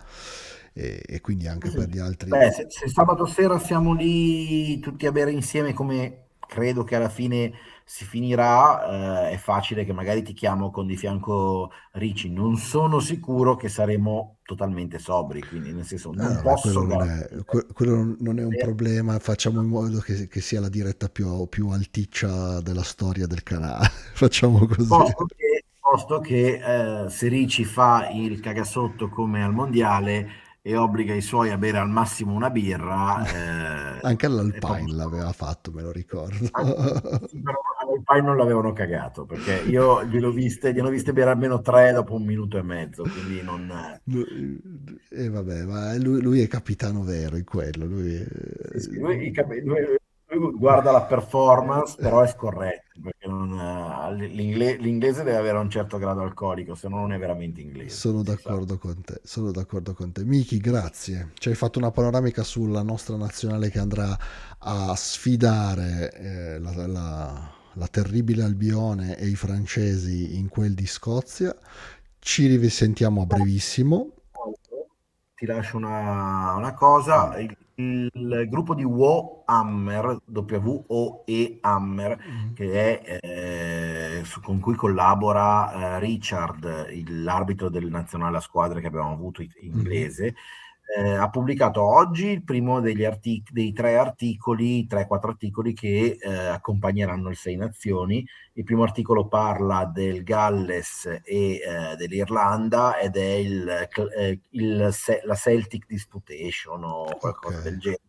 e quindi anche per gli altri. Beh, se sabato sera siamo lì tutti a bere insieme, come credo che alla fine si finirà, è facile che magari ti chiamo con di fianco Ricci. Non sono sicuro che saremo totalmente sobri, quindi nel senso non Vabbè, quello posso non è, garantire. quello non è un problema, facciamo in modo che sia la diretta più alticcia della storia del canale, facciamo così. Posto che se Ricci fa il cagasotto come al mondiale e obbliga i suoi a bere al massimo una birra, Anche è proprio all'Alpine solo. l'aveva fatto, me lo ricordo. Sì, però al Pai non l'avevano cagato perché io glielo viste bere almeno tre dopo un minuto e mezzo, quindi non. E vabbè, ma lui è capitano vero in quello. Sì, sì, lui guarda la performance, però è scorretto perché l'inglese deve avere un certo grado alcolico, se no non è veramente inglese. Sono Si sa. d'accordo con te, sono d'accordo con te. Miki, grazie. Ci hai fatto una panoramica sulla nostra nazionale che andrà a sfidare la terribile Albione e i francesi in quel di Scozia. Ci risentiamo a brevissimo. Ti lascio una cosa, il gruppo di Wo Hammer, WOE Hammer, che è, con cui collabora Richard, l'arbitro del nazionale a squadre che abbiamo avuto Mhm. inglese, ha pubblicato oggi il primo dei tre articoli, 3-4 articoli che accompagneranno il Sei Nazioni. Il primo articolo parla del Galles e dell'Irlanda ed è la Celtic Disputation o Ok, qualcosa del genere.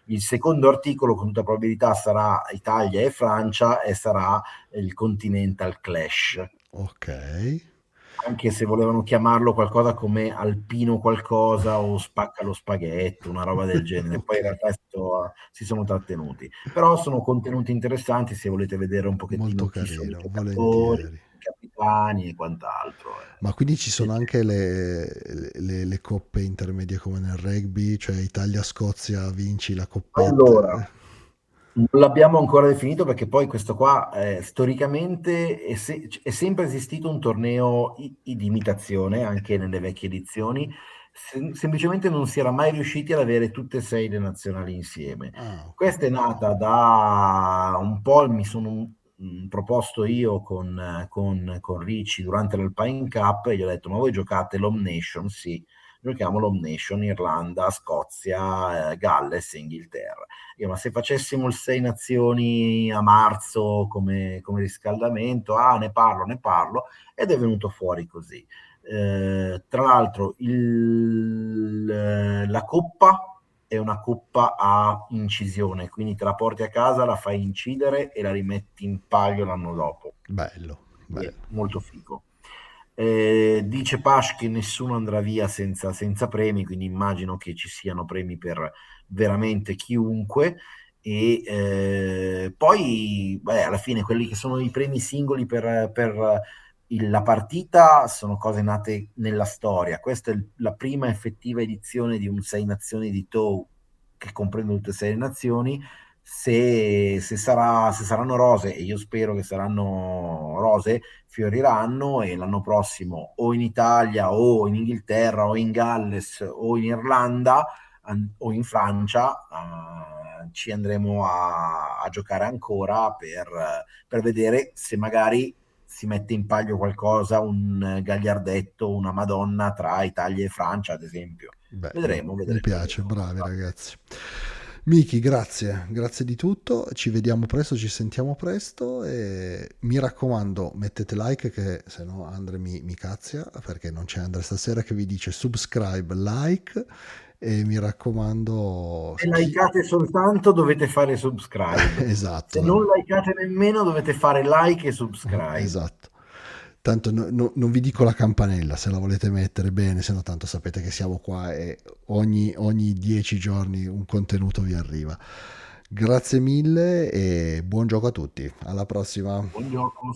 Il secondo articolo con tutta probabilità sarà Italia e Francia e sarà il Continental Clash, ok. anche se volevano chiamarlo qualcosa come Alpino qualcosa o Spacca lo spaghetto, una roba del genere. Poi in Ok, realtà si sono trattenuti. Però sono contenuti interessanti se volete vedere un molto pochettino chi sono i carino, giocatori, volentieri. i capitani e quant'altro. Ma quindi ci sono Piacere. anche le coppe intermedie come nel rugby, cioè Italia-Scozia vinci la coppetta. Allora, non l'abbiamo ancora definito perché poi questo qua storicamente è sempre esistito un torneo di imitazione anche nelle vecchie edizioni, semplicemente non si era mai riusciti ad avere tutte e sei le nazionali insieme. Ah, ok. Questa è nata da un po', mi sono proposto io con Ricci durante l'Alpine Cup e gli ho detto: ma voi giocate l'Home Nation? Sì, giochiamo l'Home Nation, Irlanda, Scozia, Galles e Inghilterra. Io, ma se facessimo il Sei Nazioni a marzo come riscaldamento, ne parlo, ed è venuto fuori così. Tra l'altro, la Coppa è una coppa a incisione, quindi te la porti a casa, la fai incidere e la rimetti in palio l'anno dopo. Bello, Quindi è bello. molto figo. Dice Pash che nessuno andrà via senza premi, quindi immagino che ci siano premi per veramente chiunque. E poi, beh, alla fine, quelli che sono i premi singoli per la partita sono cose nate nella storia. Questa è la prima effettiva edizione di un Sei Nazioni di TOW che comprende tutte e sei le nazioni. Se saranno rose, e io spero che saranno rose, fioriranno e l'anno prossimo o in Italia o in Inghilterra o in Galles o in Irlanda o in Francia ci andremo a giocare ancora per vedere se magari si mette in palio qualcosa, un gagliardetto, una Madonna tra Italia e Francia, ad esempio. Beh, Vedremo, mi vedremo, piace, vedremo. bravi ragazzi. Miki, grazie, grazie di tutto, ci vediamo presto, ci sentiamo presto e mi raccomando mettete like che se no Andre mi cazzia perché non c'è Andre stasera che vi dice subscribe, like e mi raccomando Se chi... likeate soltanto dovete fare subscribe. Esatto, Se non likeate nemmeno dovete fare like e subscribe. esatto. Tanto non vi dico la campanella se la volete mettere bene, se no tanto sapete che siamo qua e ogni 10 giorni un contenuto vi arriva. Grazie mille e buon gioco a tutti. Alla prossima. Buon gioco.